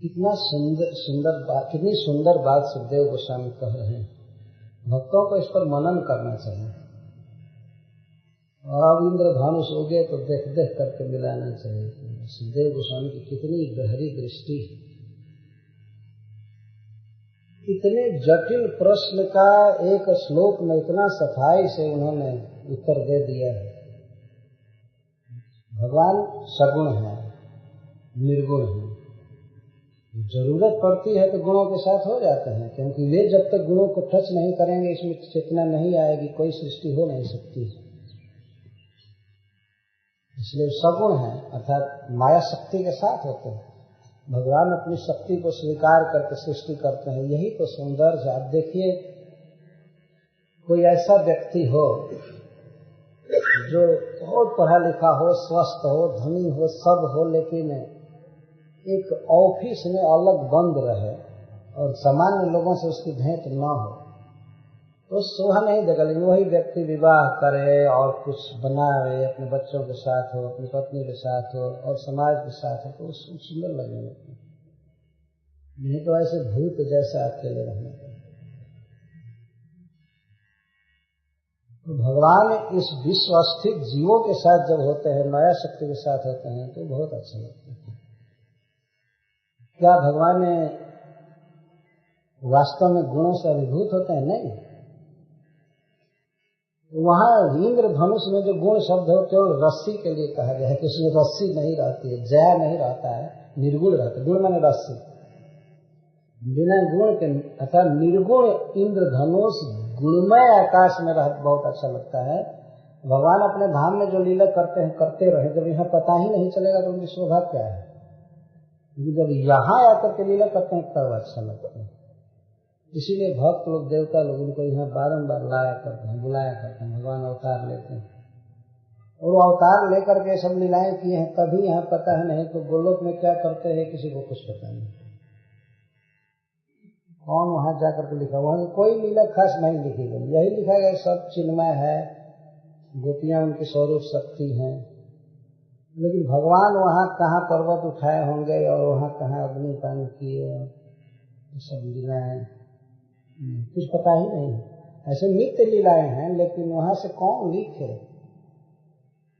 कितना सुंदर बात, कितनी सुंदर बात सुखदेव गोस्वामी कह रहे हैं। भक्तों को इस पर मनन करना चाहिए। अब इंद्र धनुष हो गए तो देख देख करके मिलाना चाहिए। सुखदेव गोस्वामी की कितनी गहरी दृष्टि, इतने जटिल प्रश्न का एक श्लोक में इतना सफाई से उन्होंने उत्तर दे दिया है। भगवान सगुण है, निर्गुण है। जरूरत पड़ती है तो गुणों के साथ हो जाते हैं, क्योंकि वे जब तक गुणों को टच नहीं करेंगे, इसमें चेतना नहीं आएगी, कोई सृष्टि हो नहीं सकती। इसलिए सगुण है, अर्थात माया शक्ति के साथ होते हैं। भगवान अपनी शक्ति को स्वीकार करके सृष्टि करते हैं। यही तो सौंदर्य है। आप देखिए, कोई ऐसा व्यक्ति हो जो बहुत पढ़ा लिखा हो, स्वस्थ हो, धनी हो, सब हो, लेकिन एक ऑफिस में अलग बंद रहे और सामान्य लोगों से उसकी भेंट न हो, तो शोभा नहीं देगा। लेकिन वही व्यक्ति विवाह करे और कुछ बनावे, अपने बच्चों के साथ हो, अपनी पत्नी के साथ हो और समाज के साथ हो, तो सुंदर लगेगा। नहीं तो ऐसे भूत जैसा अकेले रहने का। तो भगवान इस विश्व स्थित जीवों के साथ जब होते हैं, माया शक्ति के साथ होते हैं, तो बहुत अच्छा लगता है। क्या भगवान वास्तव में गुणों से अभिभूत होते हैं? नहीं। वहां इंद्र धनुष में जो गुण शब्द हो, केवल रस्सी के लिए कहा गया है कि उसमें रस्सी नहीं रहती है, जया नहीं रहता है, निर्गुण रहता है। गुण माने रस्सी, बिना गुण के, अर्थात निर्गुण इंद्र धनुष गुणमय आकाश में रह बहुत अच्छा लगता है। भगवान अपने धाम में जो लीला करते हैं, करते रहे। जब यहाँ पता ही नहीं चलेगा तो उनकी शोभा क्या है। जब यहाँ आकर के लीला करते हैं तब अच्छा लगता है। इसीलिए भक्त लोग, देवता लोग उनको यहाँ बारंबार लाया करते हैं, बुलाया करते हैं, भगवान अवतार लेते हैं। और वो अवतार लेकर के सब लीलाएं किए हैं, तभी यहाँ पता है, नहीं तो गोलोक में क्या करते हैं किसी को कुछ पता नहीं। कौन वहां जाकर के लिखा, वहां कोई लीला खास नहीं लिखी गई, यही लिखा गया सब चिन्मय है, गोपियां उनकी स्वरूप शक्ति हैं। लेकिन भगवान वहां कहाँ पर्वत उठाए होंगे और वहां कहाँ अग्निपान किए, सब लीलाएं कुछ पता ही नहीं। ऐसे नित्य लीलाएं हैं, लेकिन वहां से कौन लिखे।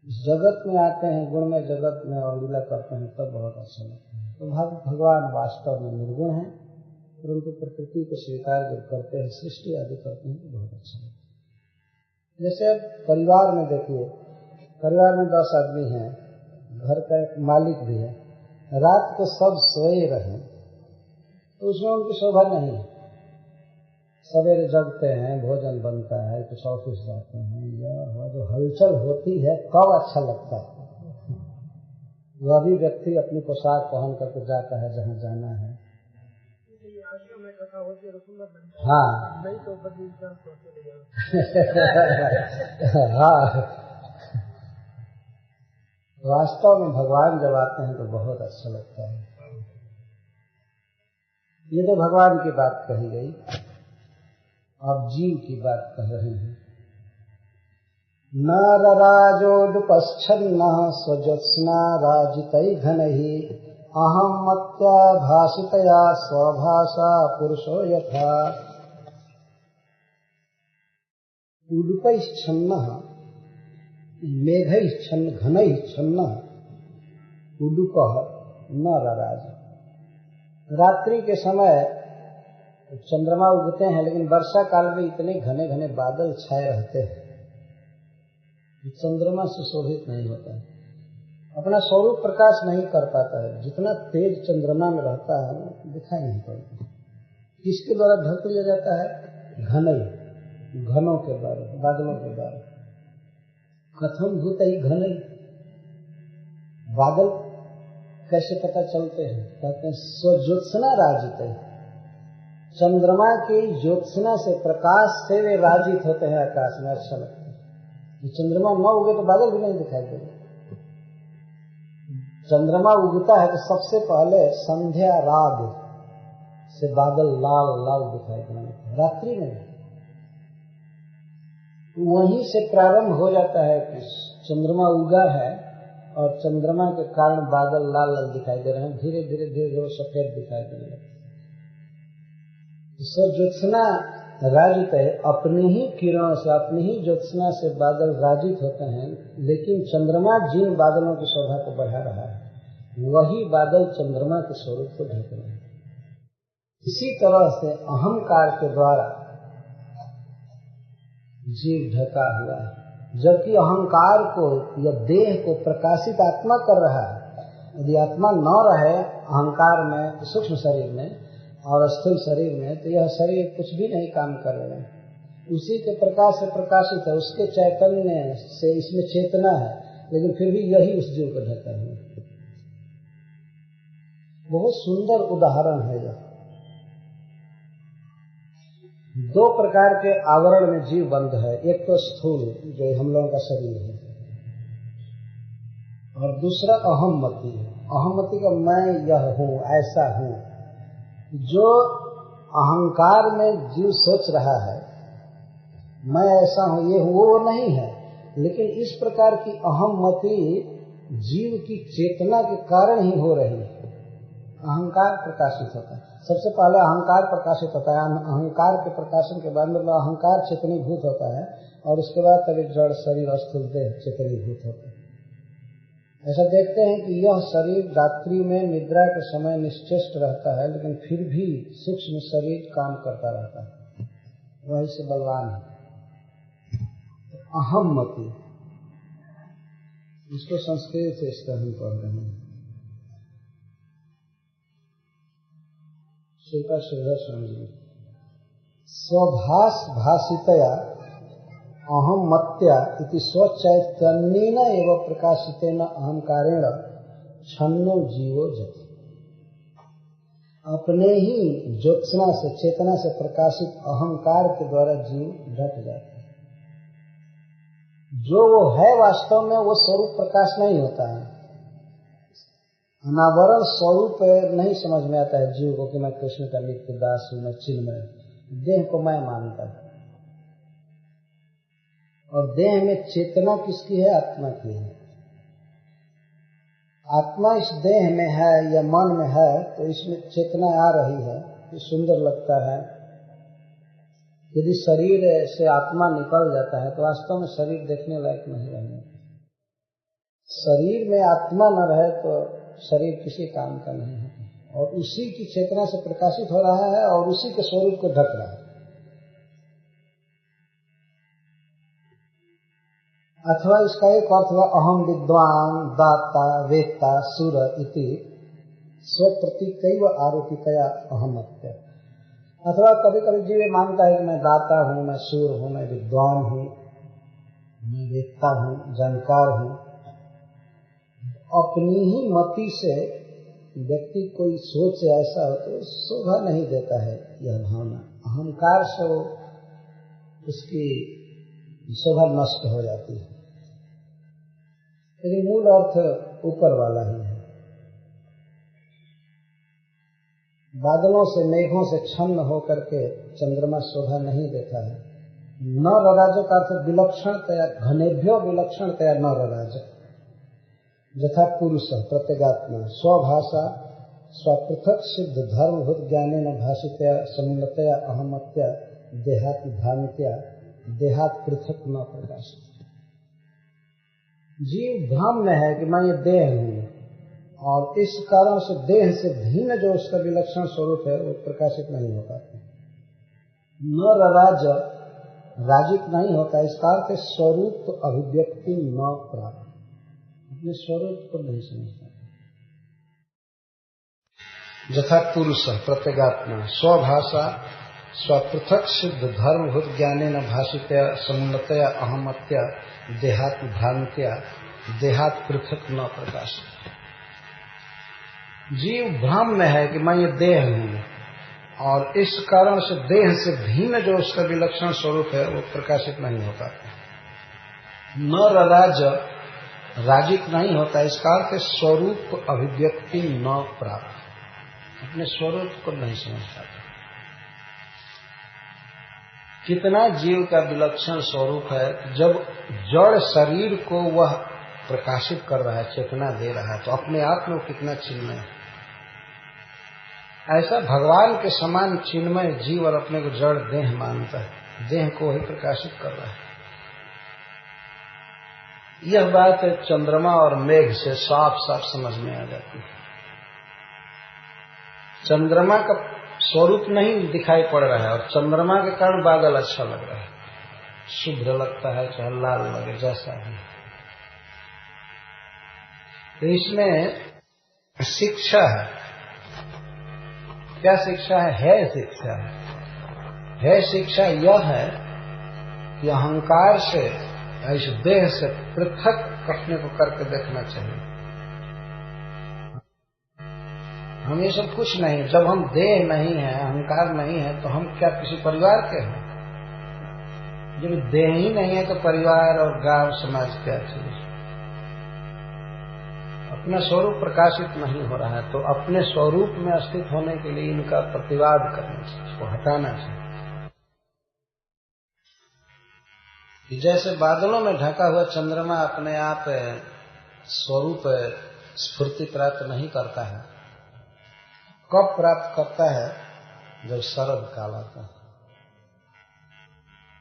इस जगत में आते हैं, गुणमय जगत में, और लीला करते हैं, तब बहुत अच्छा लगता है। तो भगवान वास्तव में निर्गुण है, परंतु प्रकृति को स्वीकार जब करते हैं, सृष्टि आदि करते हैं, तो बहुत अच्छा लगता है। जैसे परिवार में देखिए, परिवार में 10 आदमी हैं, घर का एक मालिक भी है, रात को सब सोए रहे तो उसमें उनकी शोभा नहीं है। सवेरे जगते हैं, भोजन बनता है, कुछ ऑफिस जाते हैं, या जो हलचल होती है कब अच्छा लगता है। वह भी व्यक्ति अपनी पोशाक पहन करके जाता है जहाँ जाना है। हाँ नहीं तो हाँ, वास्तव में भगवान जब आते हैं तो बहुत अच्छा लगता है। ये तो भगवान की बात कही गई, अब जीव की बात कह रहे हैं। नरराजोदुपच्छन्नः स्वज्योत्स्ना राजितैः घनैः अहं मत्या भासितया स्वभाषा पुरुषो यथा। उदुपैश्छन्नः मेघैश्छन्नः घनैश्छन्नः उदुपः नरराज। रात्रि के समय चंद्रमा उगते हैं, लेकिन वर्षा काल में इतने घने घने बादल छाए रहते हैं, चंद्रमा सुशोभित नहीं होता है, अपना स्वरूप प्रकाश नहीं कर पाता है। जितना तेज चंद्रमा में रहता है दिखाई नहीं पड़ता। किसके द्वारा ढक लिया जाता है? घनों के द्वारा, बादलों के द्वारा। कथम भूत ही घनई, बादल कैसे पता चलते हैं? कहते हैं स्वज्योत्स्ना राजित है, चंद्रमा की ज्योत्सना से, प्रकाश से वे राजित होते हैं आकाश में, अच्छा लगता है। चंद्रमा न उगे तो बादल भी नहीं दिखाई देंगे। चंद्रमा उगता है तो सबसे पहले संध्या राग से बादल लाल लाल दिखाई देंगे, रात्रि में वहीं से प्रारंभ हो जाता है कि चंद्रमा उगा है और चंद्रमा के कारण बादल लाल लाल दिखाई दे रहे हैं, धीरे धीरे धीरे धीरे सफेद दिखाई देने लगते। ज्योत्सना राजित है, अपनी ही किरणों से, अपनी ही ज्योत्सना से बादल राजित होते हैं, लेकिन चंद्रमा जिन बादलों की शोभा को बढ़ा रहा है वही बादल चंद्रमा के स्वरूप को ढक रहे हैं। इसी तरह से अहंकार के द्वारा जीव ढका हुआ है, जबकि अहंकार को या देह को प्रकाशित आत्मा कर रहा है। यदि आत्मा न रहे अहंकार में, सूक्ष्म शरीर में और स्थूल शरीर में, तो यह शरीर कुछ भी नहीं काम करेगा। उसी के प्रकाश से प्रकाशित है, उसके चैतन्य से इसमें चेतना है, लेकिन फिर भी यही उस जीव को ढका है। बहुत सुंदर उदाहरण है यह। 2 प्रकार के आवरण में जीव बंद है, एक तो स्थूल जो हम लोगों का शरीर है, और दूसरा अहममति है। अहममति का मैं यह हूँ, ऐसा हूँ। जो अहंकार में जीव सोच रहा है मैं ऐसा हूँ, ये हूँ, वो नहीं है। लेकिन इस प्रकार की अहममति जीव की चेतना के कारण ही हो रही है। अहंकार प्रकाशित होता है, सबसे पहले अहंकार प्रकाशित होता है। अहंकार के प्रकाशन के बाद मतलब अहंकार चेतनीभूत होता है, और उसके बाद तभी जड़ शरीर स्थूल देह चेतनीभूत होता है। ऐसा देखते हैं कि यह शरीर रात्रि में निद्रा के समय निश्चेष्ट रहता है, लेकिन फिर भी सूक्ष्म शरीर काम करता रहता है, वही से बलवान है। अहममति, इसको संस्कृत से इस तरह हम पढ़ रहे हैं। श्रीका श्रीधर स्वामी जी, स्वभाष भाषितया अहममत्या इति स्वचैतन्येन एव प्रकाशितेन अहंकारेण छन्नो जीवो जति। अपने ही ज्योत्सना से, चेतना से प्रकाशित अहंकार के द्वारा जीव ढक जाता है। जो वो है वास्तव में वो स्वरूप प्रकाश नहीं होता है। अनावरण स्वरूप नहीं समझ में आता है जीव को कि मैं कृष्ण का नित्य दास हूं, मैं चिन्मय, देह को मैं मानता है। और देह में चेतना किसकी है? आत्मा की है। आत्मा इस देह में है या मन में है तो इसमें चेतना आ रही है, ये सुंदर लगता है। यदि शरीर से आत्मा निकल जाता है तो वास्तव में शरीर देखने लायक नहीं रहने। शरीर में आत्मा न रहे तो शरीर किसी काम का नहीं है, और उसी की चेतना से प्रकाशित हो रहा है और उसी के स्वरूप को ढक रहा है। अथवा इसका एक अर्थ हुआ अहम विद्वान दाता वेत्ता सुर इति स्वप्रतीकैव आरोपितया अहमत्य। अथवा कभी कभी जीव मानता है कि मैं दाता हूँ, मैं सुर हूँ, मैं विद्वान हूँ, मैं वेत्ता हूँ, जानकार हूँ। अपनी ही मति से व्यक्ति कोई सोच ऐसा हो तो शोभा नहीं देता है यह भावना। अहंकार से वो उसकी शोभा नष्ट हो जाती है। लेकिन मूल अर्थ ऊपर वाला ही है। बादलों से, मेघों से छन्न होकर के चंद्रमा शोभा नहीं देता है। न रराज का अर्थ विलक्षणतया, घनेभ्यो विलक्षणतया न रराज। यथा पुरुष प्रत्यगात्मा स्वभाषा स्वपृथक सिद्ध धर्मभूत ज्ञानेन भाषितया समुन्नतया अहमत्या देहात भ्रांत्या देहात पृथक न प्रकाशित। जीव भ्रम में है कि मैं ये देह हूँ, और इस कारण से देह से भिन्न जो उसका विलक्षण स्वरूप है वो प्रकाशित नहीं हो पाता। न रराज, राजित नहीं होता, इसका अर्थ स्वरूप अभिव्यक्ति न प्राप्त, अपने स्वरूप को नहीं समझता। यथा पुरुष प्रत्यगात्मा स्वभाषा स्वपृथक सिद्ध धर्मभूत ज्ञानेन भाषितया समुन्नतया अहमत्या देहात भ्रांत्या देहात पृथक न प्रकाशित। जीव भ्रम में है कि मैं ये देह हूँ, और इस कारण से देह से भिन्न जो उसका विलक्षण स्वरूप है वो प्रकाशित नहीं हो पाता। न रराज, राजित नहीं होता, इसका अर्थ स्वरूप अभिव्यक्ति न प्राप्त, अपने स्वरूप को नहीं समझ पाता। कितना जीव का विलक्षण स्वरूप है। जब जड़ शरीर को वह प्रकाशित कर रहा है, चेतना दे रहा है, तो अपने आप में वो कितना चिन्मय है। ऐसा भगवान के समान चिन्मय जीव और अपने को जड़ देह मानता है, देह को ही प्रकाशित कर रहा है। यह बात चंद्रमा और मेघ से साफ साफ समझ में आ जाती है। चंद्रमा का स्वरूप नहीं दिखाई पड़ रहा है, और चंद्रमा के कारण बादल अच्छा लग रहा है, शुभ्र लगता है, चाहे लाल लगे, जैसा भी। तो इसमें शिक्षा है। क्या शिक्षा है शिक्षा है शिक्षा यह है कि अहंकार से, इस देह से पृथक अपने को करके देखना चाहिए। हम ये सब कुछ नहीं, जब हम देह नहीं है, अहंकार नहीं है, तो हम क्या किसी परिवार के हैं? जब देह ही नहीं है तो परिवार और गांव समाज क्या चीज? अपना स्वरूप प्रकाशित नहीं हो रहा है, तो अपने स्वरूप में स्थित होने के लिए इनका प्रतिवाद करना चाहिए, इसको हटाना चाहिए। जैसे बादलों में ढका हुआ चंद्रमा अपने आप स्वरूप स्फूर्ति प्राप्त नहीं करता है। कब प्राप्त करता है? जब शरद काल आता है।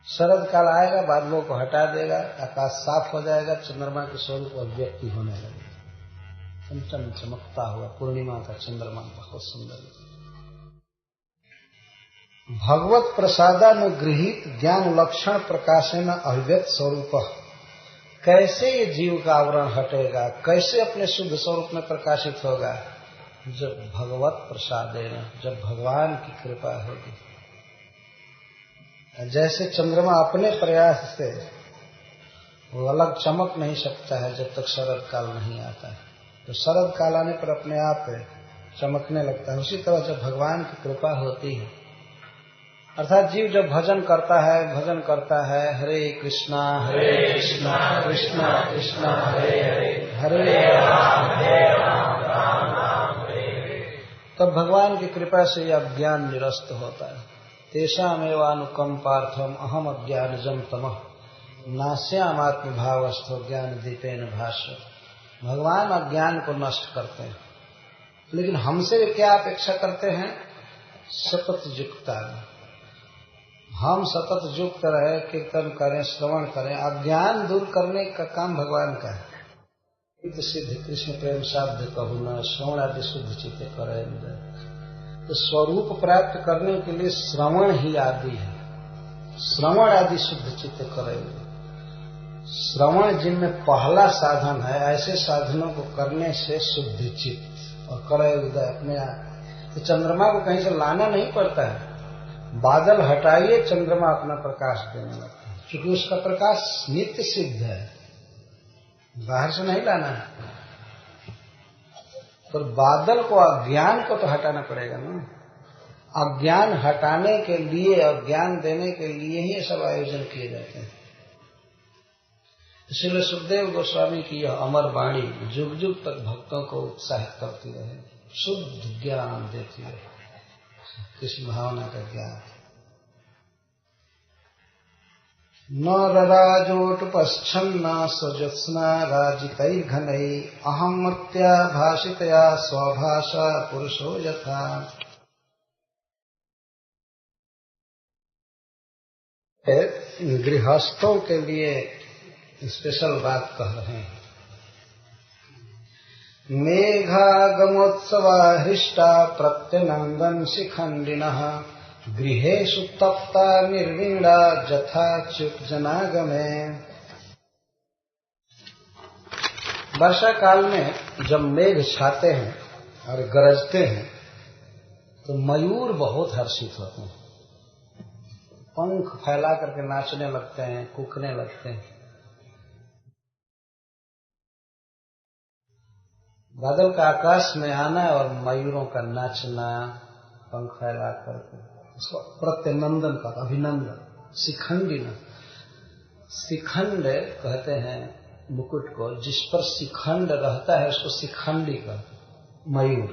शरद काल आएगा, बादलों को हटा देगा, आकाश साफ हो जाएगा, चंद्रमा के स्वरूप अभिव्यक्ति होने लगेगा। चमचम चमकता हुआ पूर्णिमा का चंद्रमा बहुत सुंदर। भगवत प्रसादानुगृहीत ज्ञान लक्षण प्रकाशेन अभिव्यक्त स्वरूप। कैसे ये जीव का आवरण हटेगा, कैसे अपने शुद्ध स्वरूप में प्रकाशित होगा? जब भगवत प्रसादेन, जब भगवान की कृपा होगी। जैसे चंद्रमा अपने प्रयास से वो अलग चमक नहीं सकता है जब तक शरद काल नहीं आता है, तो शरद काल आने पर अपने आप चमकने लगता है। उसी तरह जब भगवान की कृपा होती है, अर्थात जीव जब भजन करता है हरे कृष्णा कृष्णा कृष्णा हरे हरे हरे राम राम राम हरे, तब भगवान की कृपा से यह ज्ञान निरस्त होता है। तेषामेवानुकंपार्थम अहम अज्ञानजं तमः नास्याम आत्मभावस्थो ज्ञान दीपेन भाष्य। भगवान अज्ञान को नष्ट करते हैं, लेकिन हमसे क्या अपेक्षा करते हैं? सतत युक्ता। हम सतत युक्त रहे, कीर्तन करें, श्रवण करें। अज्ञान दूर करने का काम भगवान का है। सिद्ध कृष्ण प्रेम साध्य कहु न श्रवण आदि शुद्ध चित्त करें। तो स्वरूप प्राप्त करने के लिए श्रवण ही आदि है। श्रवण आदि शुद्ध चित्त करेंगे। श्रवण जिनमें पहला साधन है, ऐसे साधनों को करने से शुद्ध चित्त और करे उदय अपने आप। तो चंद्रमा को कहीं से लाना नहीं पड़ता है। बादल हटाइए, चंद्रमा अपना प्रकाश देने लगता है, क्योंकि उसका प्रकाश नित्य सिद्ध है, बाहर से नहीं लाना है। पर बादल को, अज्ञान को तो हटाना पड़ेगा ना। अज्ञान हटाने के लिए और ज्ञान देने के लिए ही ये सब आयोजन किए जाते हैं। इसलिए सुखदेव गोस्वामी की यह अमर वाणी जुग जुग तक भक्तों को उत्साहित करती रहे, शुद्ध ज्ञान देती रहे, कृष्ण भावना का ज्ञान। न रराजोटुपश्छन्ना स्वजत्स्ना राजितैर्घनैः अहमत्या भाषितया स्वभाषा पुरुषो यथा। गृहस्थों के लिए स्पेशल बात कह रहे हैं। मेघागमोत्सवा हृष्टा प्रत्यनंदन शिखंडिनः गृहेषु तप्ता निर्वीणा जथाच्युत जनागमे। वर्षा काल में जब मेघ छाते हैं और गरजते हैं तो मयूर बहुत हर्षित होते हैं, पंख फैला करके नाचने लगते हैं, कूकने लगते हैं। बादल का आकाश में आना और मयूरों का नाचना, पंख फैला करके, उसको प्रत्यनंदन का अभिनंदन। शिखंडिन, शिखंड कहते हैं मुकुट को, जिस पर शिखंड रहता है उसको शिखंडी कहते हैं, मयूर।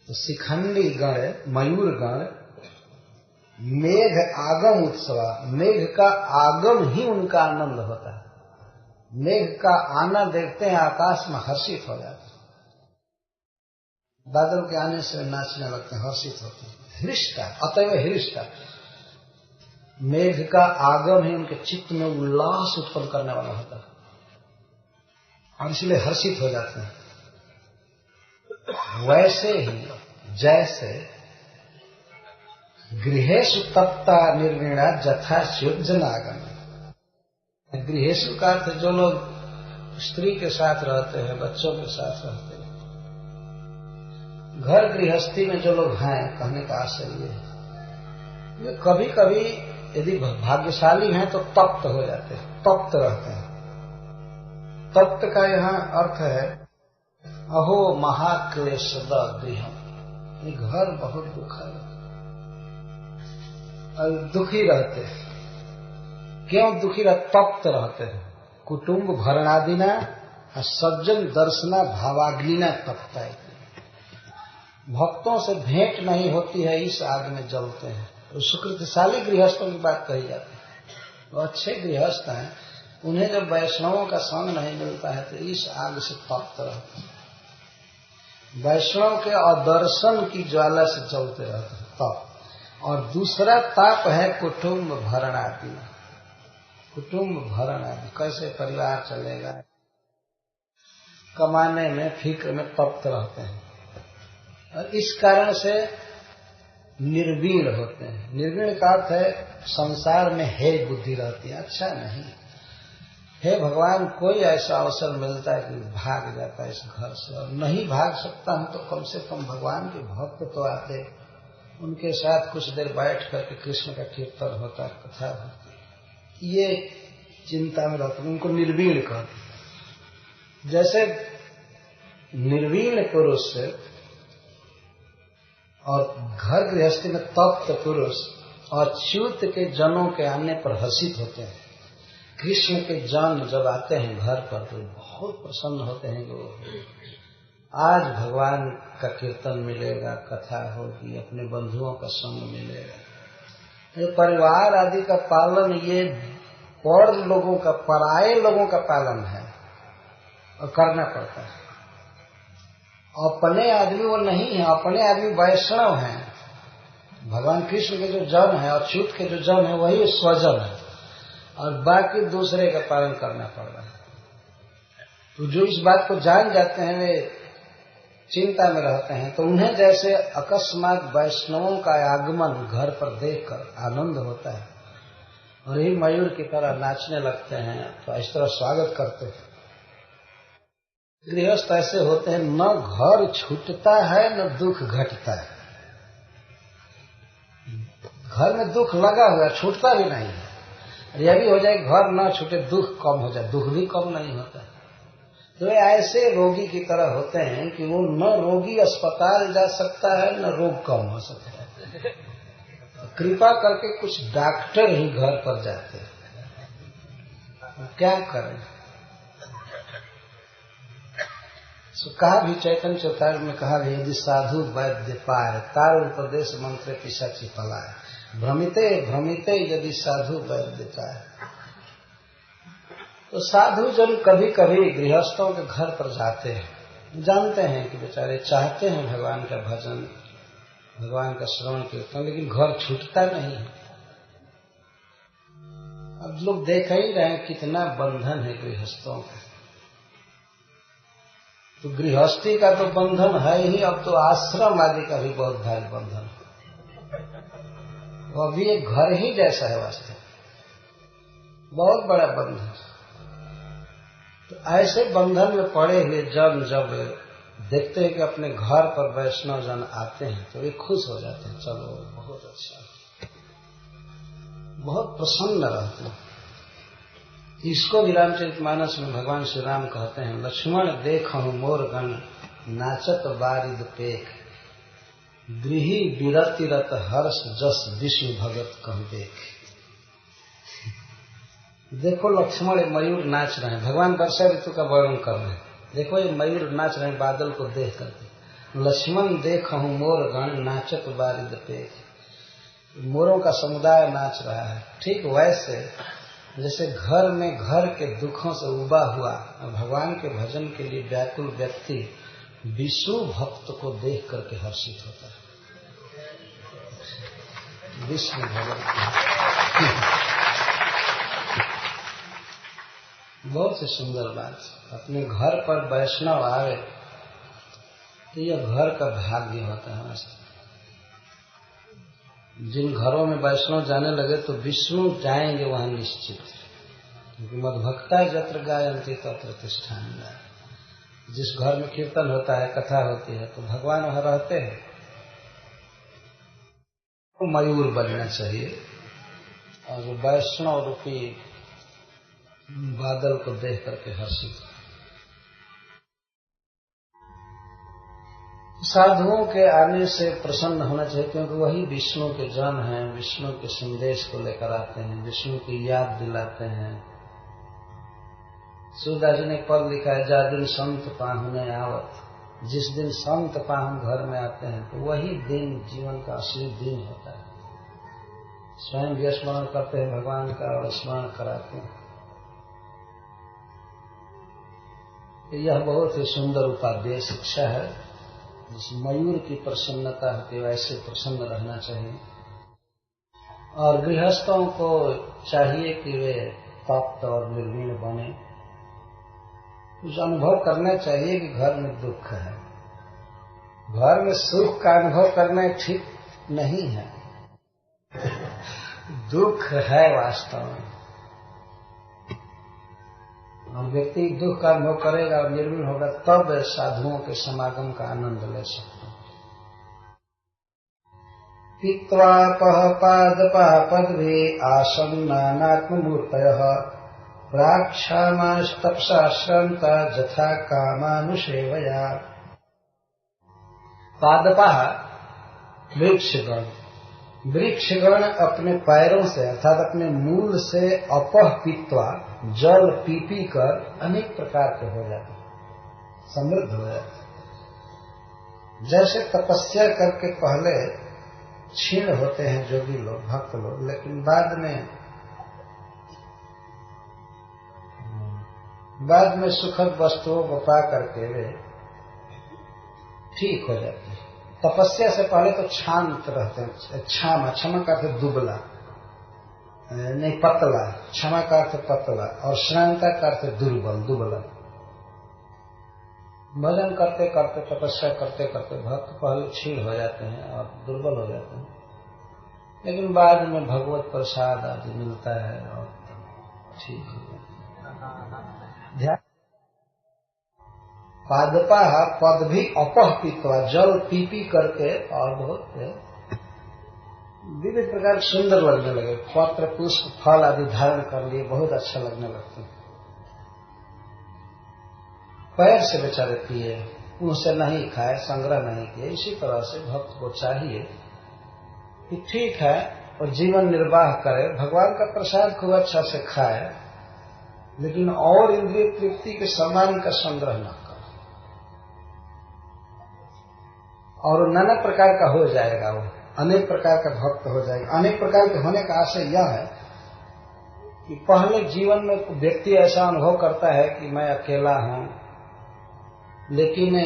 तो शिखंडी गण, मयूर गण मेघ आगम उत्सवा, मेघ का आगम ही उनका आनंद होता है। मेघ का आना देखते हैं आकाश में हर्षित हो जाते हैं, बादल के आने से नाचने लगते हैं, हर्षित होते हैं। हृष्टा, अतएव हृष्टा, मेघ का आगम ही उनके चित्त में उल्लास उत्पन्न करने वाला होता है और इसलिए हर्षित हो जाते हैं। वैसे ही जैसे गृहेषु तप्ता निर्वीणा जथाच्युत जनागम। गृहेषु का अर्थ जो लोग स्त्री के साथ रहते हैं, बच्चों के साथ रहते हैं, घर गृहस्थी में जो लोग हैं, कहने का आशय ये है, ये कभी कभी यदि भाग्यशाली हैं तो तप्त हो जाते हैं, तप्त रहते हैं। तप्त का यहाँ अर्थ है अहो महाक्लेशद गृहम, ये घर बहुत दुखद और दुखी रहते हैं। क्यों दुखी रहते? तप्त रहते हैं। कुटुंब भरणादिना सज्जन दर्शना भावाग्निना तप्ता है। भक्तों से भेंट नहीं होती है, इस आग में जलते हैं। तो सुकृतशाली गृहस्थों की बात कही जाती है। वो अच्छे गृहस्थ हैं, उन्हें जब वैष्णवों का संग नहीं मिलता है तो इस आग से तप्त रहते हैं। वैष्णव के अदर्शन की ज्वाला से जलते रहते हैं, तप। और दूसरा ताप है कुटुंब भरण आदि। कुटुंब भरण आदि, कैसे परिवार चलेगा, कमाने में फिक्र में तप्त रहते हैं और इस कारण से निर्वीण होते हैं। निर्वीण का अर्थ है संसार में है बुद्धि रहती है, अच्छा नहीं हे भगवान, कोई ऐसा अवसर मिलता है कि भाग जाता है इस घर से, और नहीं भाग सकता हूं तो कम से कम भगवान के भक्त तो आते, उनके साथ कुछ देर बैठ करके कृष्ण का कीर्तन होता, कथा होती, ये चिंता में रहते, उनको निर्वीण कहते। जैसे निर्वीण पुरुष और घर गृहस्थी में तप्त पुरुष अच्युत के जनों के आने पर हर्षित होते हैं। कृष्ण के जन जब आते हैं घर पर तो बहुत प्रसन्न होते हैं कि आज भगवान का कीर्तन मिलेगा, कथा होगी, अपने बंधुओं का संग मिलेगा। ये परिवार आदि का पालन ये पर लोगों का, पराये लोगों का पालन है और करना पड़ता है। अपने आदमी वो नहीं है, अपने आदमी वैष्णव हैं। भगवान कृष्ण के जो जन है, अच्युत के जो जन है, वही स्वजन है और बाकी दूसरे का पालन करना पड़ रहा है। तो जो इस बात को जान जाते हैं वे चिंता में रहते हैं। तो उन्हें जैसे अकस्मात वैष्णवों का आगमन घर पर देखकर आनंद होता है और ही मयूर की तरह नाचने लगते हैं, तो इस तरह स्वागत करते हैं। गृहस्थ ऐसे होते हैं, न घर छूटता है न दुख घटता है। घर में दुख लगा हुआ, छूटता भी नहीं है। यह भी हो जाए घर न छूटे, दुख कम हो जाए, दुख भी कम नहीं होता। तो ये ऐसे रोगी की तरह होते हैं कि वो न रोगी अस्पताल जा सकता है न रोग कम हो सकता है। कृपा करके कुछ डॉक्टर ही घर पर जाते हैं, क्या करें। कहा भी चैतन्य चौथाई में कहा भी, यदि साधु वैद्य पाए तार उपदेश मंत्र पिशाची पलाए, भ्रमिते भ्रमिते यदि साधु वैद्य पाए। तो साधु जन कभी कभी गृहस्थों के घर पर जाते हैं, जानते हैं कि बेचारे चाहते हैं भगवान का भजन, भगवान का श्रवण कीर्तन, लेकिन घर छूटता नहीं है। अब लोग देख ही रहे हैं कितना बंधन है गृहस्थों का। तो गृहस्थी का तो बंधन है ही, अब तो आश्रम आदि का भी बहुत भारी बंधन है। वो भी एक घर ही जैसा है वास्तव, बहुत बड़ा बंधन। तो ऐसे बंधन में पड़े हुए जन जब देखते हैं कि अपने घर पर वैष्णव जन आते हैं तो वे खुश हो जाते हैं, चलो बहुत अच्छा, बहुत प्रसन्न रहते हैं। इसको भी रामचरितमानस में भगवान श्री राम कहते हैं, लक्ष्मण देखहु मोर गण नाचत बारिद पेख, गृही विरतिरत हर्ष जस विष्णु भगत कहु देख। देखो लक्ष्मण मयूर नाच रहे हैं, भगवान वर्षा ऋतु का वर्णन कर रहे हैं। देखो ये मयूर नाच रहे हैं बादल को देख करके। लक्ष्मण देखहु मोर गण नाचत बारिद पेख, मोरों का समुदाय नाच रहा है। ठीक वैसे जैसे घर में घर के दुखों से उबा हुआ भगवान के भजन के लिए व्याकुल व्यक्ति विष्णु भक्त को देख करके हर्षित होता है। विष्णु भगत बहुत ही सुंदर बात। अपने घर पर वैष्णव आवे तो यह घर का भाग्य होता है। जिन घरों में वैष्णव जाने लगे तो विष्णु जाएंगे वहां निश्चित, क्योंकि मद्भक्ता यत्र गायन्ति तत्र तिष्ठामि। जिस घर में कीर्तन होता है, कथा होती है, तो भगवान वहां रहते हैं। तो मयूर बनना चाहिए और वैष्णव रूपी बादल को देख करके हर्षित। साधुओं के आने से प्रसन्न होना चाहिए, क्योंकि वही विष्णु के जन हैं, विष्णु के संदेश को लेकर आते हैं, विष्णु की याद दिलाते हैं। सूरदास जी ने पद लिखा है, जा दिन संत पाहुने आवत। जिस दिन संत पाहुन घर में आते हैं तो वही दिन जीवन का असली दिन होता है। स्वयं भी स्मरण करते हैं भगवान का और स्मरण कराते हैं। यह बहुत ही सुंदर उपादेय शिक्षा है। जिस मयूर की प्रसन्नता होती है वैसे प्रसन्न रहना चाहिए। और गृहस्थों को चाहिए कि वे तप्त और निर्वीण बने। कुछ अनुभव करना चाहिए कि घर में दुख है। घर में सुख का अनुभव करना ठीक नहीं है, दुख है वास्तव में। और व्यक्ति दुख का अनुभव करेगा और निर्वीण होगा, तब साधुओं के समागम का आनंद ले सकते हैं। हित्वा पह पादपः पद्भे आसन्नानात्ममूर्तयः प्राक्षामास्तपसा श्रांता जथा कामानुसेवया। पादपाः वृक्षगण अपने पैरों से अर्थात अपने मूल से अपह पीत्वा जल पी पी कर अनेक प्रकार के हो जाते, समृद्ध हो जाते। जैसे तपस्या करके पहले क्षीण होते हैं जोगी लोग, भक्त लोग, लेकिन बाद में सुखद वस्तुओं को पा करके वे ठीक हो जाते हैं। तपस्या से पहले तो शांत रहते हैं। क्षमा का अर्थ दुबला, नहीं पतला, क्षमा का अर्थ पतला, और श्रांता का अर्थ दुबला। भजन करते करते, तपस्या करते करते भक्त पहले क्षीण हो जाते हैं और दुर्बल हो जाते हैं, लेकिन बाद में भगवत प्रसाद आदि मिलता है और ठीक हो जाता है। पादपा पद भी अपह पीत्वा जल पी पी करके और बहुत विविध प्रकार सुंदर लगने लगे। पत्र पुष्प फल आदि धारण कर लिए, बहुत अच्छा लगने लगते हैं। पैर से बेचारे पिए, उनसे नहीं खाए, संग्रह नहीं किए। इसी तरह से भक्त को चाहिए कि ठीक है और जीवन निर्वाह करे, भगवान का प्रसाद खूब अच्छा से खाए, लेकिन और इंद्रिय तृप्ति के सामान का संग्रह न करे। और नाना प्रकार का हो जाएगा, वो अनेक प्रकार का भक्त हो जाएगा। अनेक प्रकार के होने का आशय यह है कि पहले जीवन में व्यक्ति ऐसा अनुभव करता है कि मैं अकेला हूं, लेकिन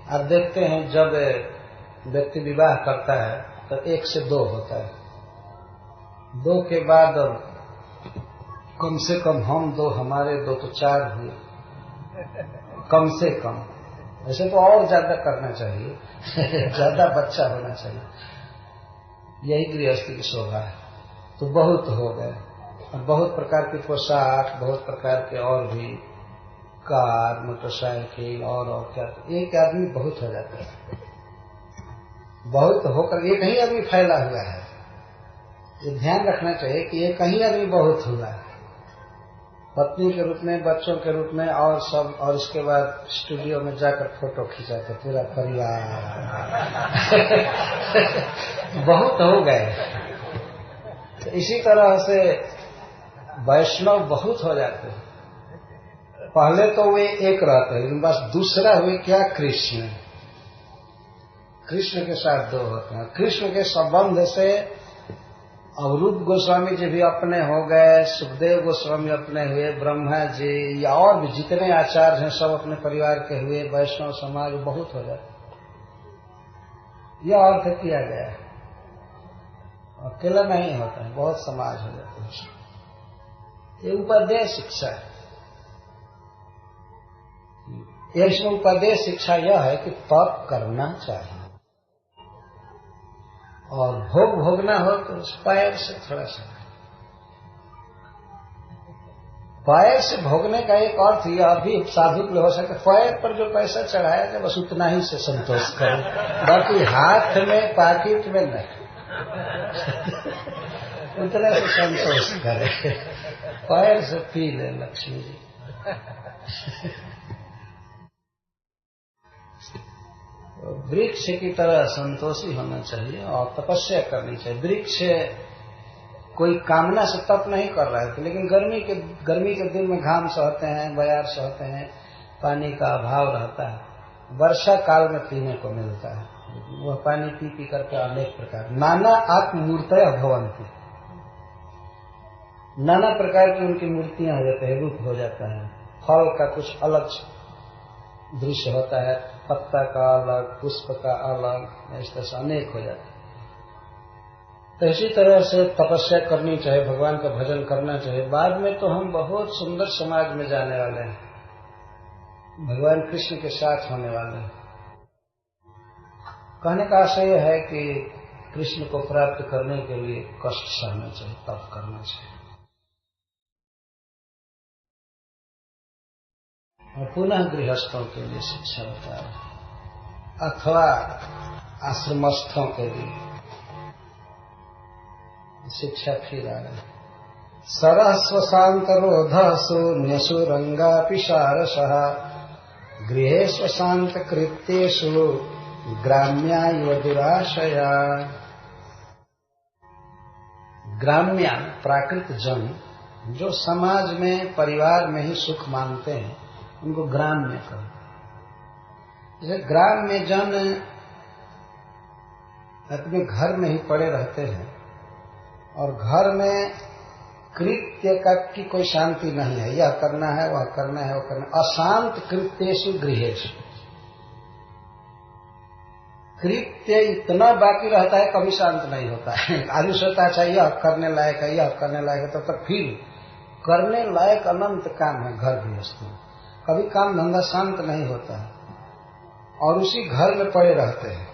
आप देखते हैं जब व्यक्ति विवाह करता है तो 1 से 2 होता है, 2 के बाद कम से कम हम 2, हमारे 2 तो 4 हुए कम से कम। ऐसे तो और ज्यादा करना चाहिए ज्यादा बच्चा होना चाहिए, यही गृहस्थी की शोभा है। तो बहुत हो गए, और बहुत प्रकार की पोशाक, बहुत प्रकार के और भी कार, मोटरसाइकिल और क्या, तो एक आदमी बहुत हो जाता है। बहुत होकर एक ही आदमी फैला हुआ है, ये ध्यान रखना चाहिए कि एक ही आदमी बहुत हुआ है, पत्नी के रूप में, बच्चों के रूप में और सब, और इसके बाद स्टूडियो में जाकर फोटो खिंचाते पूरा परिवार बहुत हो गए। तो इसी तरह से वैष्णव बहुत हो जाते हैं। पहले तो वे एक रहते हैं, लेकिन बस दूसरा हुए क्या, कृष्ण के साथ 2 होते हैं। कृष्ण के संबंध से अवरूप गोस्वामी जी भी अपने हो गए, सुखदेव गोस्वामी अपने हुए, ब्रह्मा जी या और भी जितने आचार्य हैं सब अपने परिवार के हुए। वैष्णव समाज बहुत हो जाता, यह अर्थ किया गया है। अकेला नहीं होता है, बहुत समाज हो जाते हैं। ये उपदेश शिक्षा है। इसमें उपदेश शिक्षा यह है कि तप करना चाहिए, और भोगना हो तो पैर से थोड़ा सा, पैर से भोगने का एक अर्थ यह भी साधु हो सके, पैर पर जो पैसा चढ़ाया जाए बस उतना ही से संतोष करे, बाकी हाथ में पाकिट में नहीं उतना से संतोष करे। पैर से पी ले लक्ष्मी जी। वृक्ष की तरह संतोषी होना चाहिए और तपस्या करनी चाहिए। वृक्ष कोई कामना से तप नहीं कर रहा है, लेकिन गर्मी के दिन में घाम सहते हैं, बयार सहते हैं, पानी का अभाव रहता है। वर्षा काल में पीने को मिलता है, वह पानी पी पी करके अनेक प्रकार नाना आत्ममूर्तयः भवन्ति, नाना प्रकार की उनकी मूर्तियां हो जाते हैं, रूप हो जाता है। फल का कुछ अलग दृश्य होता है, पत्ता का अलग, पुष्प का अलग, इस तरह से अनेक हो जाते हैं। तो इसी तरह से तपस्या करनी चाहिए, भगवान का भजन करना चाहिए। बाद में तो हम बहुत सुंदर समाज में जाने वाले हैं, भगवान कृष्ण के साथ होने वाले हैं। कहने का आशय यह है कि कृष्ण को प्राप्त करने के लिए कष्ट सहना चाहिए, तप करना चाहिए। और पुनः गृहस्थों के लिए शिक्षा होता है, अथवा आश्रमस्थों के लिए शिक्षा फिर आ रही है। सरः स्वशान्तरोधसु न्यसुरङ्गापि सारसः गृहे स्वशान्तकृत्येषु ग्राम्या इव दुराशया। ग्राम्या प्राकृत जन जो समाज में परिवार में ही सुख मानते हैं उनको ग्राम्य कहो। जैसे ग्राम्य जन अपने घर में ही पड़े रहते हैं और घर में कृत्य की कोई शांति नहीं है, यह करना है वह करना है वह करना है। अशांत कृत्येषु गृहेषु, कृत्य इतना बाकी रहता है कभी शांत नहीं होता है। आदमी सोचता है यह करने लायक है, यह करने लायक है, तब तक फिर करने लायक अनंत काम है घर गृहस्थी में। कभी काम धंधा शांत नहीं होता है और उसी घर में पड़े रहते हैं।